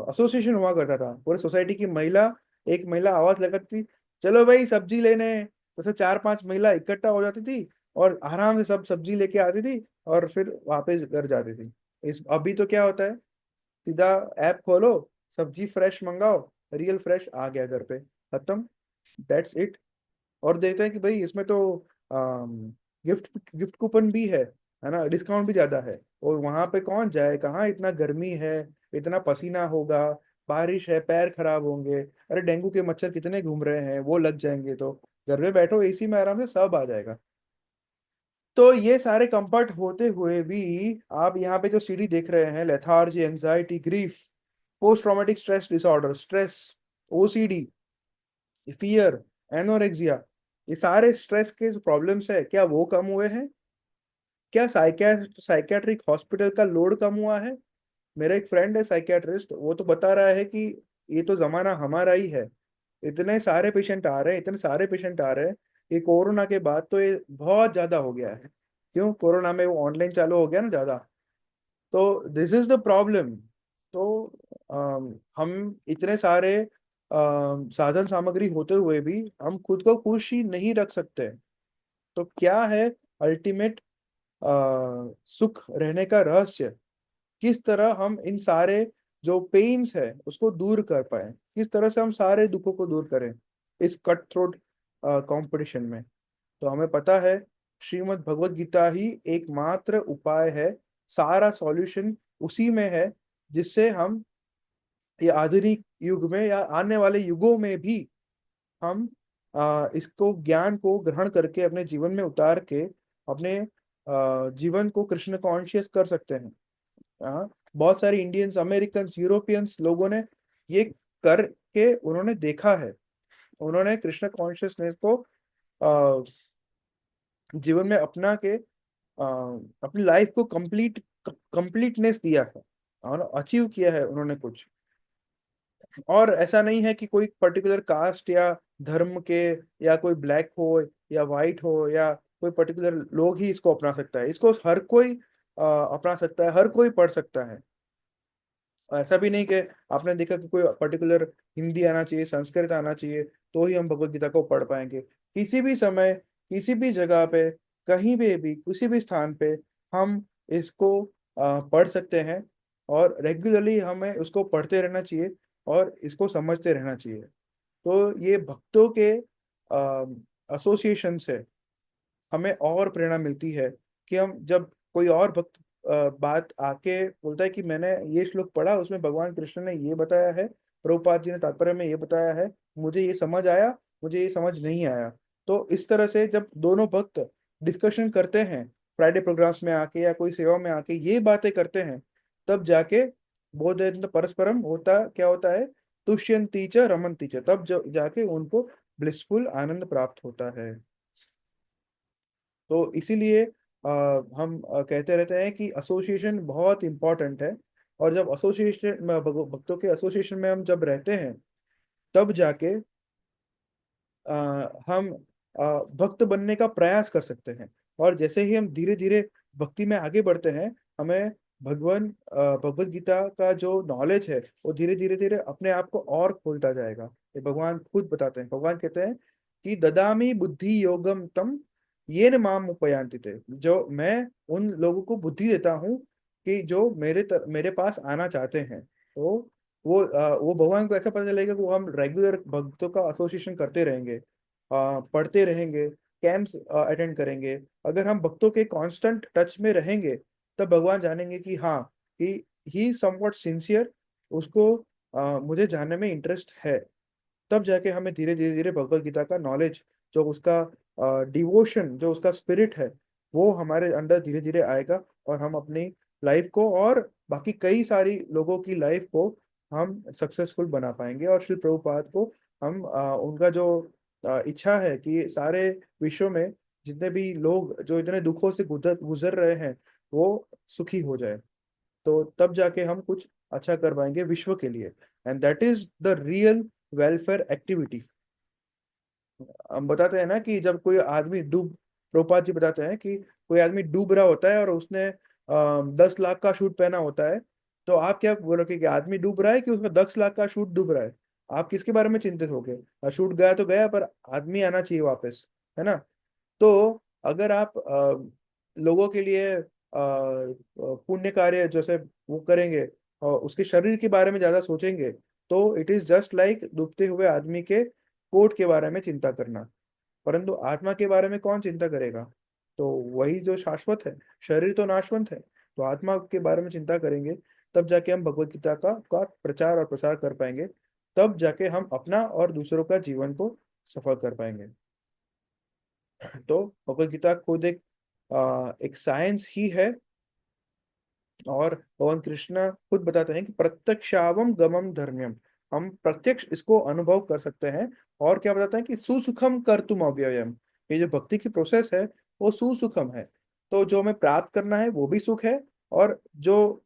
एसोसिएशन हुआ करता था, पूरे सोसाइटी की महिला, एक महिला आवाज लगाती थी, चलो भाई सब्जी लेने। तो ऐसे 4-5 महिला इकट्ठा हो जाती थी और आराम से सब सब्जी लेके आती थी और फिर वापस घर जाती थी। इस अभी तो क्या होता है, सीधा ऐप खोलो, सब्जी फ्रेश मंगाओ, रियल फ्रेश आ गया घर पे, खत्म, दैट्स इट। और देखते हैं कि भाई इसमें तो गिफ्ट गिफ्ट कूपन भी है ना, डिस्काउंट भी ज्यादा है। और वहां पे कौन जाए, कहाँ इतना गर्मी है, इतना पसीना होगा, बारिश है, पैर खराब होंगे, अरे डेंगू के मच्छर कितने घूम रहे हैं, वो लग जाएंगे। तो घर में बैठो एसी में आराम से सब आ जाएगा। तो ये सारे कंफर्ट होते हुए भी आप यहाँ पे जो सीढ़ी देख रहे हैं, lethargy, anxiety, grief, post traumatic stress disorder, stress, OCD, fear, anorexia, ये सारे स्ट्रेस के जो प्रॉब्लम्स है क्या वो कम हुए हैं? क्या साइकेट्रिक हॉस्पिटल का लोड कम हुआ है? मेरा एक फ्रेंड है साइकेट्रिस्ट, वो तो बता रहा है कि ये तो जमाना हमारा ही है, इतने सारे पेशेंट आ रहे हैं, इतने सारे पेशेंट आ रहे हैं। ये कोरोना के बाद तो ये बहुत ज्यादा हो गया है। क्यों? कोरोना में वो ऑनलाइन चालू हो गया ना ज्यादा। तो दिस इज द प्रॉब्लम। तो हम इतने सारे साधन सामग्री होते हुए भी हम खुद को खुश ही नहीं रख सकते। तो क्या है अल्टीमेट सुख रहने का रहस्य? किस तरह हम इन सारे जो पेन्स है उसको दूर कर पाए, किस तरह से हम सारे दुखों को दूर करें इस कट थ्रोट कंपटीशन में? तो हमें पता है श्रीमद् भगवत गीता ही एकमात्र उपाय है, सारा सॉल्यूशन उसी में है, जिससे हम ये आधुनिक युग में या आने वाले युगों में भी हम इसको ज्ञान को ग्रहण करके अपने जीवन में उतार के अपने जीवन को कृष्ण कॉन्शियस कर सकते हैं। बहुत सारे इंडियंस, अमेरिकन, यूरोपियंस लोगों ने ये करके उन्होंने देखा है, उन्होंने कृष्ण कॉन्शियसनेस को अ, जीवन में अपना के अपनी लाइफ को कंप्लीटनेस दिया है और अचीव किया है उन्होंने कुछ। और ऐसा नहीं है कि कोई पर्टिकुलर कास्ट या धर्म के, या कोई ब्लैक हो या वाइट हो या कोई पर्टिकुलर लोग ही इसको अपना सकता है। इसको हर कोई अपना सकता है, हर कोई पढ़ सकता है। ऐसा भी नहीं कि आपने देखा कि कोई पर्टिकुलर हिंदी आना चाहिए, संस्कृत आना चाहिए तो ही हम भगवत गीता को पढ़ पाएंगे। किसी भी समय, किसी भी जगह पे, कहीं भी किसी भी स्थान पे हम इसको पढ़ सकते हैं। और रेगुलरली हमें उसको पढ़ते रहना चाहिए और इसको समझते रहना चाहिए। तो ये भक्तों के एसोसिएशन से हमें और प्रेरणा मिलती है कि हम जब कोई और भक्त बात आके बोलता है कि मैंने ये श्लोक पढ़ा, उसमें भगवान कृष्ण ने ये बताया है, प्रभुपाद जी ने तात्पर्य में ये बताया है, मुझे ये समझ आया, मुझे ये समझ नहीं आया। तो इस तरह से जब दोनों भक्त डिस्कशन करते हैं फ्राइडे प्रोग्राम्स में आके या कोई सेवा में आके ये बातें करते हैं, तब जाके बोधयंत परस्परम होता क्या होता है, तुष्यंती च रमन्ति च, तब जाके उनको ब्लिसफुल आनंद प्राप्त होता है। तो इसीलिए हम कहते रहते हैं कि एसोसिएशन बहुत इंपॉर्टेंट है। और जब एसोसिएशन भक्तों के एसोसिएशन में हम जब रहते हैं, तब जाके अ, हम भक्त बनने का प्रयास कर सकते हैं। और जैसे ही हम धीरे धीरे भक्ति में आगे बढ़ते हैं, हमें भगवत गीता का जो नॉलेज है वो धीरे धीरे धीरे अपने आप को और खोलता जाएगा। ये भगवान खुद बताते हैं, भगवान कहते हैं कि ददामी बुद्धि योगम तम येन माम उपयांति थे, जो मैं उन लोगों को बुद्धि देता हूँ कि जो मेरे पास आना चाहते हैं। तो वो भगवान को ऐसा पता चलेगा कि वो हम रेगुलर भक्तों का एसोसिएशन करते रहेंगे, पढ़ते रहेंगे, कैंप्स अटेंड करेंगे। अगर हम भक्तों के कांस्टेंट टच में रहेंगे, तब भगवान जानेंगे कि हाँ, कि ही समवॉट सिंसियर, उसको मुझे जानने में इंटरेस्ट है। तब जाके हमें धीरे धीरे धीरे भगवत गीता का नॉलेज, जो उसका डिवोशन, जो उसका स्पिरिट है, वो हमारे अंदर धीरे धीरे आएगा। और हम अपनी लाइफ को और बाकी कई सारी लोगों की लाइफ को हम सक्सेसफुल बना पाएंगे। और श्री प्रभुपाद को हम उनका जो इच्छा है कि सारे विश्व में जितने भी लोग जो इतने दुखों से गुजर गुजर रहे हैं, वो सुखी हो जाए। तो तब जाके हम कुछ अच्छा कर पाएंगे विश्व के लिए। And that is the real welfare activity. हम बताते हैं ना कि जब कोई आदमी डूब प्रभुपाद जी बताते हैं कि कोई आदमी डूब रहा होता है और उसने 10 लाख का शूट पहना होता है, तो आप क्या बोलोगे कि आदमी डूब रहा है कि उसका 10 लाख का शूट डूब रहा है? आप किसके बारे में चिंतित होगे? शूट गया तो गया, पर आदमी आना चाहिए वापस, है ना? तो अगर आप लोगों के लिए पुण्य कार्य जैसे वो करेंगे और उसके शरीर के बारे में ज्यादा सोचेंगे, तो इट इज जस्ट लाइक डूबते हुए आदमी के कोट के बारे में चिंता करना। परंतु आत्मा के बारे में कौन चिंता करेगा? तो वही जो शाश्वत है। शरीर तो नाशवंत है, तो आत्मा के बारे में चिंता करेंगे, तब जाके हम भगवत गीता का प्रचार और प्रसार कर पाएंगे। तब जाके हम अपना और दूसरों का जीवन को सफल कर पाएंगे। तो भगवत गीता खुद एक साइंस ही है। और भगवान कृष्ण खुद बताते हैं कि प्रत्यक्षावम गमम धर्म्यम, हम प्रत्यक्ष इसको अनुभव कर सकते हैं। और क्या बताते हैं कि सुसुखम कर तुम अव्ययम, ये जो भक्ति की प्रोसेस है वो सुसुखम है। तो जो हमें प्राप्त करना है वो भी सुख है, और जो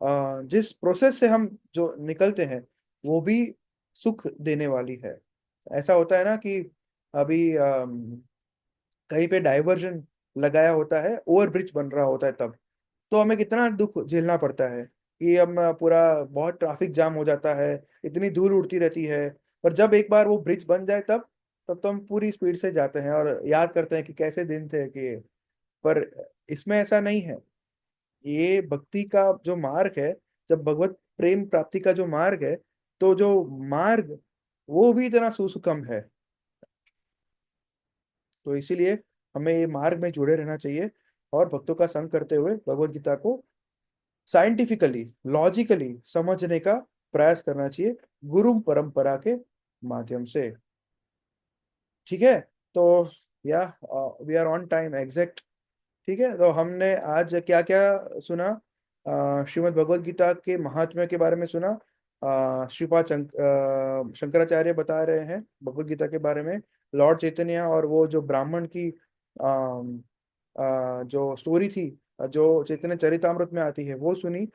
जिस प्रोसेस से हम जो निकलते हैं वो भी सुख देने वाली है। ऐसा होता है ना कि अभी कहीं पे डाइवर्जन लगाया होता है, ओवर ब्रिज बन रहा होता है, तब तो हमें कितना दुख झेलना पड़ता है कि हम पूरा बहुत ट्रैफिक जाम हो जाता है, इतनी धूल उड़ती रहती है। पर जब एक बार वो ब्रिज बन जाए, तब तब तो हम पूरी स्पीड से जाते हैं और याद करते हैं कि कैसे दिन थे कि। पर इसमें ऐसा नहीं है। ये भक्ति का जो मार्ग है, जब भगवत प्रेम प्राप्ति का जो मार्ग है, तो जो मार्ग वो भी इतना सुसुकम है। तो इसीलिए हमें ये मार्ग में जुड़े रहना चाहिए और भक्तों का संग करते हुए भगवत गीता को साइंटिफिकली, लॉजिकली समझने का प्रयास करना चाहिए, गुरु परंपरा के माध्यम से। ठीक है? तो या we are on time exact. ठीक है, तो हमने आज क्या क्या सुना? श्रीमद् भगवद गीता के महात्म्य के बारे में सुना। श्रीपाद शंकराचार्य बता रहे हैं भगवद गीता के बारे में। लॉर्ड चैतन्य और वो जो ब्राह्मण की जो स्टोरी थी, जो चैतन्य चरितामृत में आती है, वो सुनी।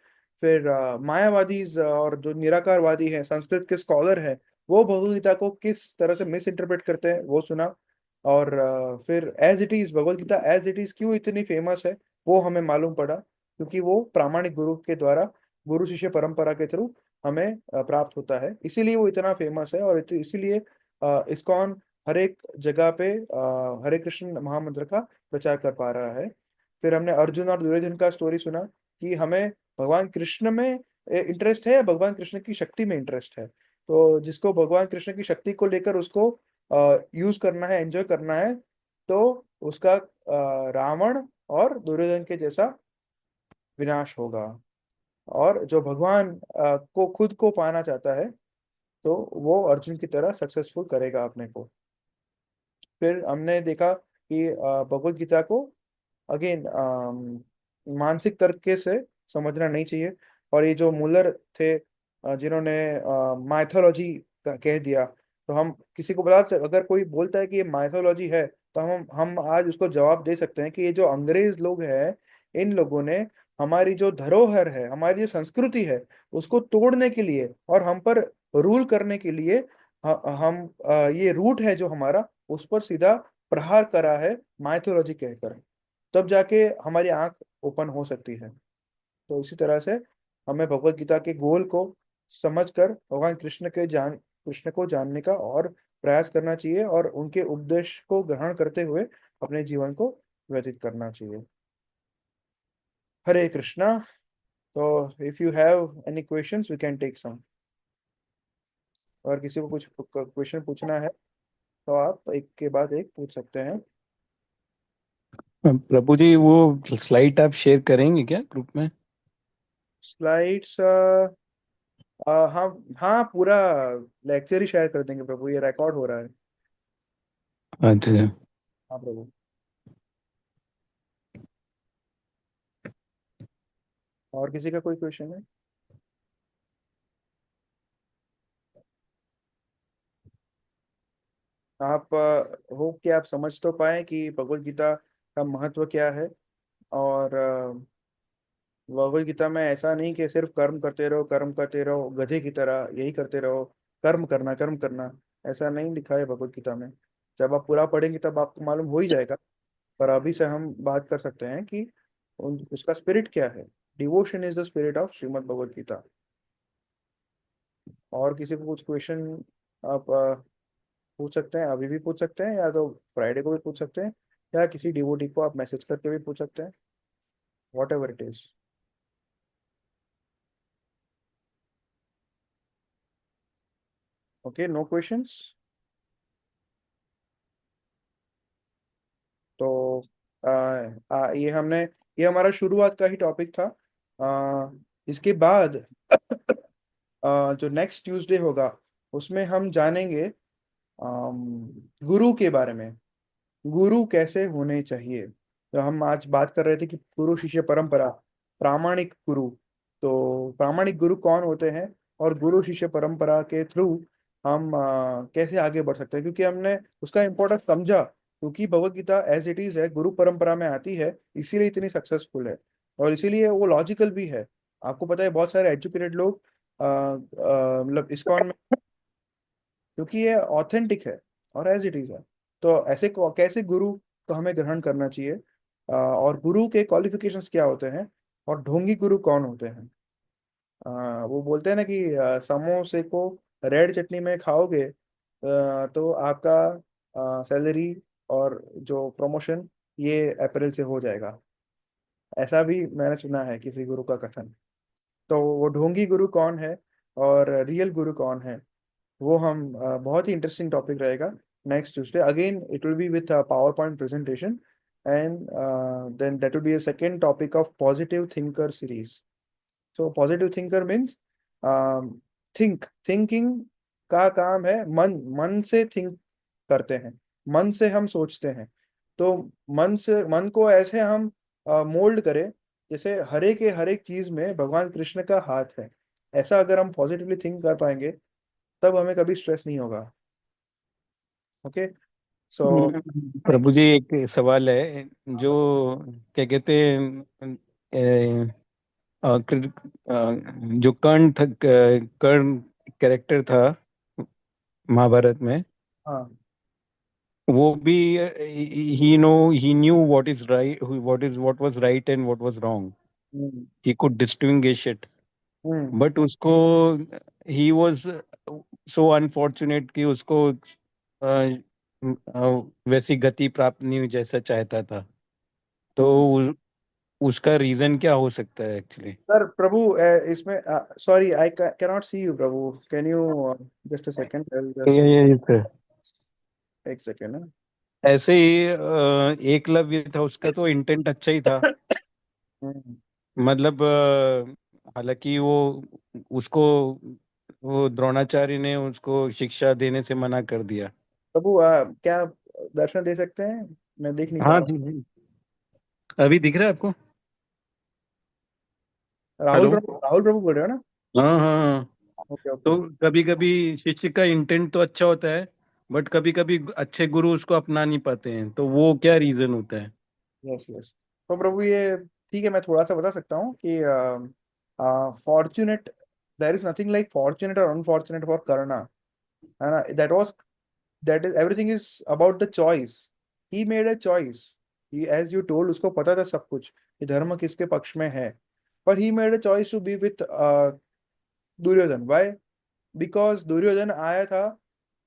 फिर मायावादी और जो निराकारवादी हैं, संस्कृत के स्कॉलर हैं, वो भगवद गीता को किस तरह से मिस इंटरप्रेट करते हैं वो सुना। और फिर as it is Bhagavad Gita as it is क्यों इतनी फेमस है, वो हमें मालूम पड़ा क्योंकि वो प्रामाणिक गुरु के द्वारा, गुरु शिष्य परंपरा के थ्रू हमें प्राप्त होता है, इसीलिए वो इतना फेमस है। और इसीलिए इस्कॉन हर एक जगह पे हरे कृष्ण महामंत्र का प्रचार कर पा रहा है। फिर हमने अर्जुन और दुर्योधन का स्टोरी सुना कि हमें भगवान कृष्ण में इंटरेस्ट है या भगवान कृष्ण की शक्ति में इंटरेस्ट है। तो जिसको भगवान कृष्ण की शक्ति को लेकर उसको यूज करना है, एंजॉय करना है, तो उसका रावण और दुर्योधन के जैसा विनाश होगा। और जो भगवान को खुद को पाना चाहता है, तो वो अर्जुन की तरह सक्सेसफुल करेगा अपने को। फिर हमने देखा कि भगवत गीता को अगेन मानसिक तरीके से समझना नहीं चाहिए। और ये जो मुलर थे जिन्होंने माइथोलॉजी कह दिया, तो हम किसी को अगर कोई बोलता है कि ये माइथोलॉजी है, तो हम आज उसको जवाब दे सकते हैं कि ये जो अंग्रेज लोग हैं, इन लोगों ने हमारी जो धरोहर है, हमारी जो संस्कृति है, उसको तोड़ने के लिए और हम पर रूल करने के लिए हम ये रूट है जो हमारा, उस पर सीधा प्रहार करा है माइथोलॉजी कहकर। तब जाके हमारी आंख ओपन हो सकती है। तो इसी तरह से हमें भगवत गीता के गोल को समझकर भगवान कृष्ण को जानने का और प्रयास करना चाहिए, और उनके उपदेश को ग्रहण करते हुए अपने जीवन को व्यतीत करना चाहिए। हरे कृष्णा। तो if you have any questions we can take some. और किसी को कुछ क्वेश्चन पूछना है तो आप एक के बाद एक पूछ सकते हैं। प्रभु जी, वो स्लाइड आप शेयर करेंगे क्या ग्रुप में? स्लाइड्स, हाँ हाँ, पूरा लेक्चर ही शेयर कर देंगे प्रभु, ये रिकॉर्ड हो रहा है। अच्छा। हाँ प्रभु। और किसी का कोई क्वेश्चन है? आप हो कि आप समझ तो पाए कि भगवत गीता का महत्व क्या है। और भगवत गीता में ऐसा नहीं कि सिर्फ कर्म करते रहो, कर्म करते रहो, गधे की तरह यही करते रहो, कर्म करना कर्म करना, ऐसा नहीं लिखा है भगवत गीता में। जब आप पूरा पढ़ेंगे तब आपको मालूम हो ही जाएगा। पर अभी से हम बात कर सकते हैं कि उसका स्पिरिट क्या है। Devotion is the spirit of Shrimad Bhagavad Gita. और किसी को कुछ क्वेश्चन आप पूछ सकते हैं, अभी भी पूछ सकते हैं, या तो फ्राइडे को भी पूछ सकते हैं, या किसी डिवोटी को आप मैसेज करके भी पूछ सकते हैं, whatever it is. Okay, no questions. तो ये हमारा शुरुआत का ही टॉपिक था। इसके बाद जो नेक्स्ट ट्यूसडे होगा, उसमें हम जानेंगे गुरु के बारे में। गुरु कैसे होने चाहिए। तो हम आज बात कर रहे थे कि गुरु शिष्य परंपरा, प्रामाणिक गुरु। तो प्रामाणिक गुरु कौन होते हैं, और गुरु शिष्य परंपरा के थ्रू हम कैसे आगे बढ़ सकते हैं, क्योंकि हमने उसका इम्पोर्टेंस समझा। क्योंकि भगवत गीता एज इट इज है, गुरु परंपरा में आती है, इसीलिए इतनी सक्सेसफुल है। और इसीलिए वो लॉजिकल भी है। आपको पता है बहुत सारे एजुकेटेड लोग मतलब इस्कॉन में, क्योंकि ये ऑथेंटिक है और एज इट इज है। तो ऐसे कैसे गुरु तो हमें ग्रहण करना चाहिए, और गुरु के क्वालिफिकेशंस क्या होते हैं, और ढोंगी गुरु कौन होते हैं। वो बोलते हैं ना कि समोसे को रेड चटनी में खाओगे तो आपका सैलरी और जो प्रमोशन ये अप्रैल से हो जाएगा। ऐसा भी मैंने सुना है किसी गुरु का कथन। तो वो ढोंगी गुरु कौन है और रियल गुरु कौन है, वो हम बहुत ही इंटरेस्टिंग टॉपिक रहेगा next Tuesday. Again it will be with power point presentation, and then that will be a second topic of positive thinker series. So positive thinker means thinking का काम है, मन मन से थिंक करते हैं, मन से हम सोचते हैं। तो मन को ऐसे हम मोल्ड करें जैसे हर एक चीज में भगवान कृष्ण का हाथ है। ऐसा अगर हम पॉजिटिवली थिंक कर पाएंगे, तब हमें कभी स्ट्रेस नहीं होगा। ओके। सो प्रभु जी, एक सवाल है। जो क्या कहते हैं, जो कर्ण कैरेक्टर था महाभारत में, हाँ वो भी he knew what is right, what was right and what was wrong. Hmm. He could distinguish it. Hmm. But उसको he was so unfortunate कि उसको वैसी गति प्राप्त नहीं हुई जैसा चाहता था। तो हम्म। उसका रीजन क्या हो सकता है एक्चुअली? सर प्रभु, इसमें sorry, I can not see you Prabhu. Can you just a second just ये एक सेकंड। ऐसे ही एकलव्य था, उसका तो इंटेंट अच्छा ही था। हम्म। मतलब हालांकि वो उसको वो द्रोणाचार्य ने उसको शिक्षा देने से मना कर दिया। प्रभु क्या दर्शन दे सकते हैं? मैं देख नहीं पा हाँ रहा जी जी। अभी दिख रहा है आपको? हूँ। राहुल हेलो। प्रभु, राहुल प्रभु बोल रहे हो ना? हाँ हाँ हाँ। Okay okay. तो कभी कभी शिष्य का इंटेंट तो अच्छा होता है, बट कभी कभी अच्छे गुरु उसको अपना नहीं पाते हैं, तो वो क्या रीजन होता है? Yes yes. तो प्रभु ये ठीक है, मैं थोड़ा सा बता सकता हूँ कि fortunate, there is nothing like fortunate और अनफॉर्चुनेट फॉर करना, है ना? That was, that is everything is about the choice. He made a choice. He, as you told, उसको पता था सब कुछ कि धर्म किसके पक्ष में है, पर he made a choice to be with Duryodhan. Why? Because Duryodhan आया था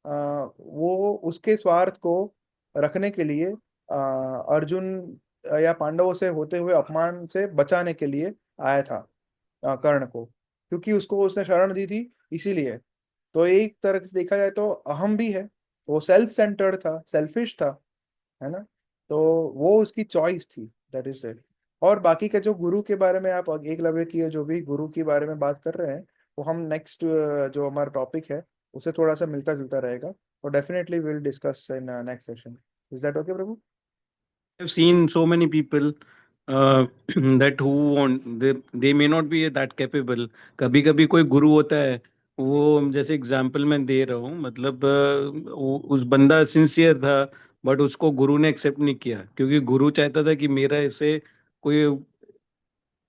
वो उसके स्वार्थ को रखने के लिए, अर्जुन या पांडवों से होते हुए अपमान से बचाने के लिए आया था कर्ण को, क्योंकि उसको उसने शरण दी थी इसीलिए। तो एक तरह से देखा जाए तो अहम भी है, वो सेल्फ सेंटर्ड था, सेल्फिश था, है ना? तो वो उसकी चॉइस थी, दैट इज इट। और बाकी के जो गुरु के बारे में आप एकलव्य की जो भी गुरु के बारे में बात कर रहे हैं, वो हम नेक्स्ट जो हमारा टॉपिक है उससे थोड़ा सा मिलता जुलता रहेगा, और definitely will discuss in next session. Is that okay Prabhu? I've seen so many people that who want they may not be that capable. कभी कभी कोई गुरु होता है, वो जैसे एग्जांपल मैं दे रहा हूँ, मतलब उस बंदा सिंसियर था, बट उसको गुरु ने एक्सेप्ट नहीं किया क्योंकि गुरु चाहता था कि मेरा इससे कोई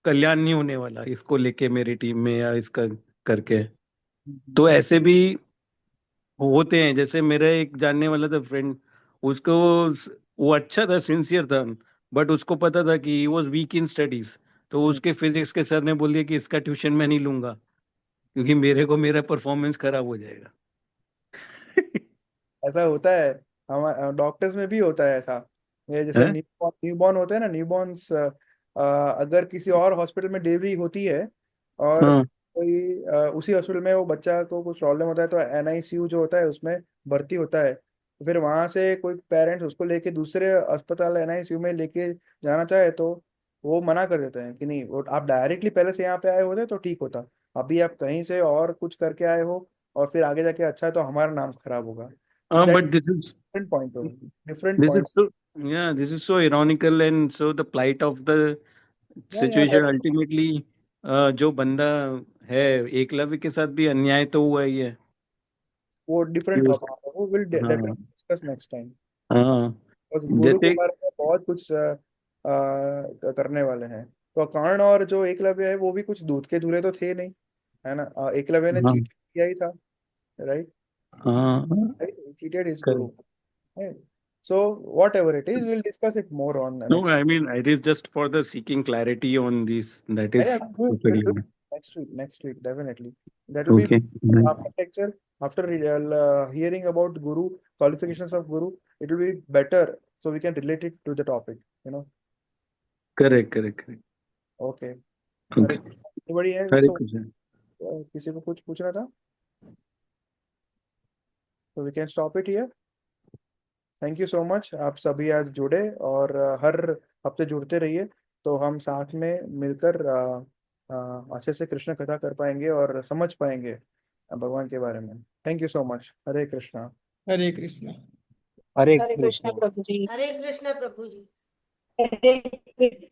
कल्याण नहीं होने वाला, इसको लेके मेरी टीम में या इसका करके। तो ऐसे भी होते हैं। जैसे मेरा एक जानने वाला था फ्रेंड, उसको वो अच्छा था, सिंसियर था, बट उसको पता था कि he was weak in studies. तो उसके फिजिक्स के सर ने बोल दिया कि इसका ट्यूशन मैं नहीं लूंगा क्योंकि मेरे को मेरा परफॉर्मेंस खराब हो जाएगा। ऐसा होता है, हम डॉक्टर्स में भी होता है ऐसा। ये जैसे हैं? न्यूबॉर्न होते हैं ना, न्यूबॉर्न्स, अगर किसी और हॉस्पिटल में डिलीवरी होती है और हाँ कोई उसी हॉस्पिटल में वो बच्चा को कुछ प्रॉब्लम होता है तो एनआईसीयू जो होता है उसमें भर्ती होता है, तो फिर वहां से कोई पेरेंट्स उसको लेके दूसरे अस्पताल एनआईसीयू में लेके जाना चाहे तो वो मना कर देते हैं कि नहीं, वो आप डायरेक्टली पहले से यहाँ पे आए होते तो ठीक होता, अभी आप कहीं से और कुछ करके आए हो और फिर आगे जाके अच्छा है तो हमारा नाम खराब होगा। हाँ, दैट बट डिफरेंट पॉइंट हो, different this is point. So this is so ironical and so the plight of the या यार, सिचुएशन अल्टीमेटली। जो बंदा है, एकलव्य के साथ भी अन्याय तो हुआ ही है वो कि डिफरेंट उस टॉपिक है, वो विल हाँ डेफिनेटली डिस्कस नेक्स्ट टाइम। हाँ। बस गुरु के जैसे बारे में बहुत कुछ करने वाले हैं। तो कर्ण और जो एकलव्य है वो भी कुछ दूध के धुले तो थे नहीं, है ना? एकलव्य ने हाँ चीट किया ही था, राइट? हाँ cheated his Guru, correct. right? So whatever it is, we'll discuss it more on the No, next. I mean, it is just for the seeking clarity on this. That Yeah, is we'll perfectly do it fine. next week, definitely. That will be Okay. after lecture, after hearing about Guru, qualifications of Guru, it will be better so we can relate it to the topic, you know. Correct, correct, correct. Okay. अरे, Okay. anybody else? Hare So, Krishna. किसी को कुछ पूछना था? So we can stop it here. Thank you so much, आप सभी आज जुड़े और हर हफ्ते जुड़ते रहिए, तो हम साथ में मिलकर अच्छे से कृष्ण कथा कर पाएंगे और समझ पाएंगे भगवान के बारे में। Thank you so much. Hare Krishna. Hare Krishna. Hare Hare Krishna Krishna. Prabhu ji. Hare Krishna Prabhu ji. Hare Krishna.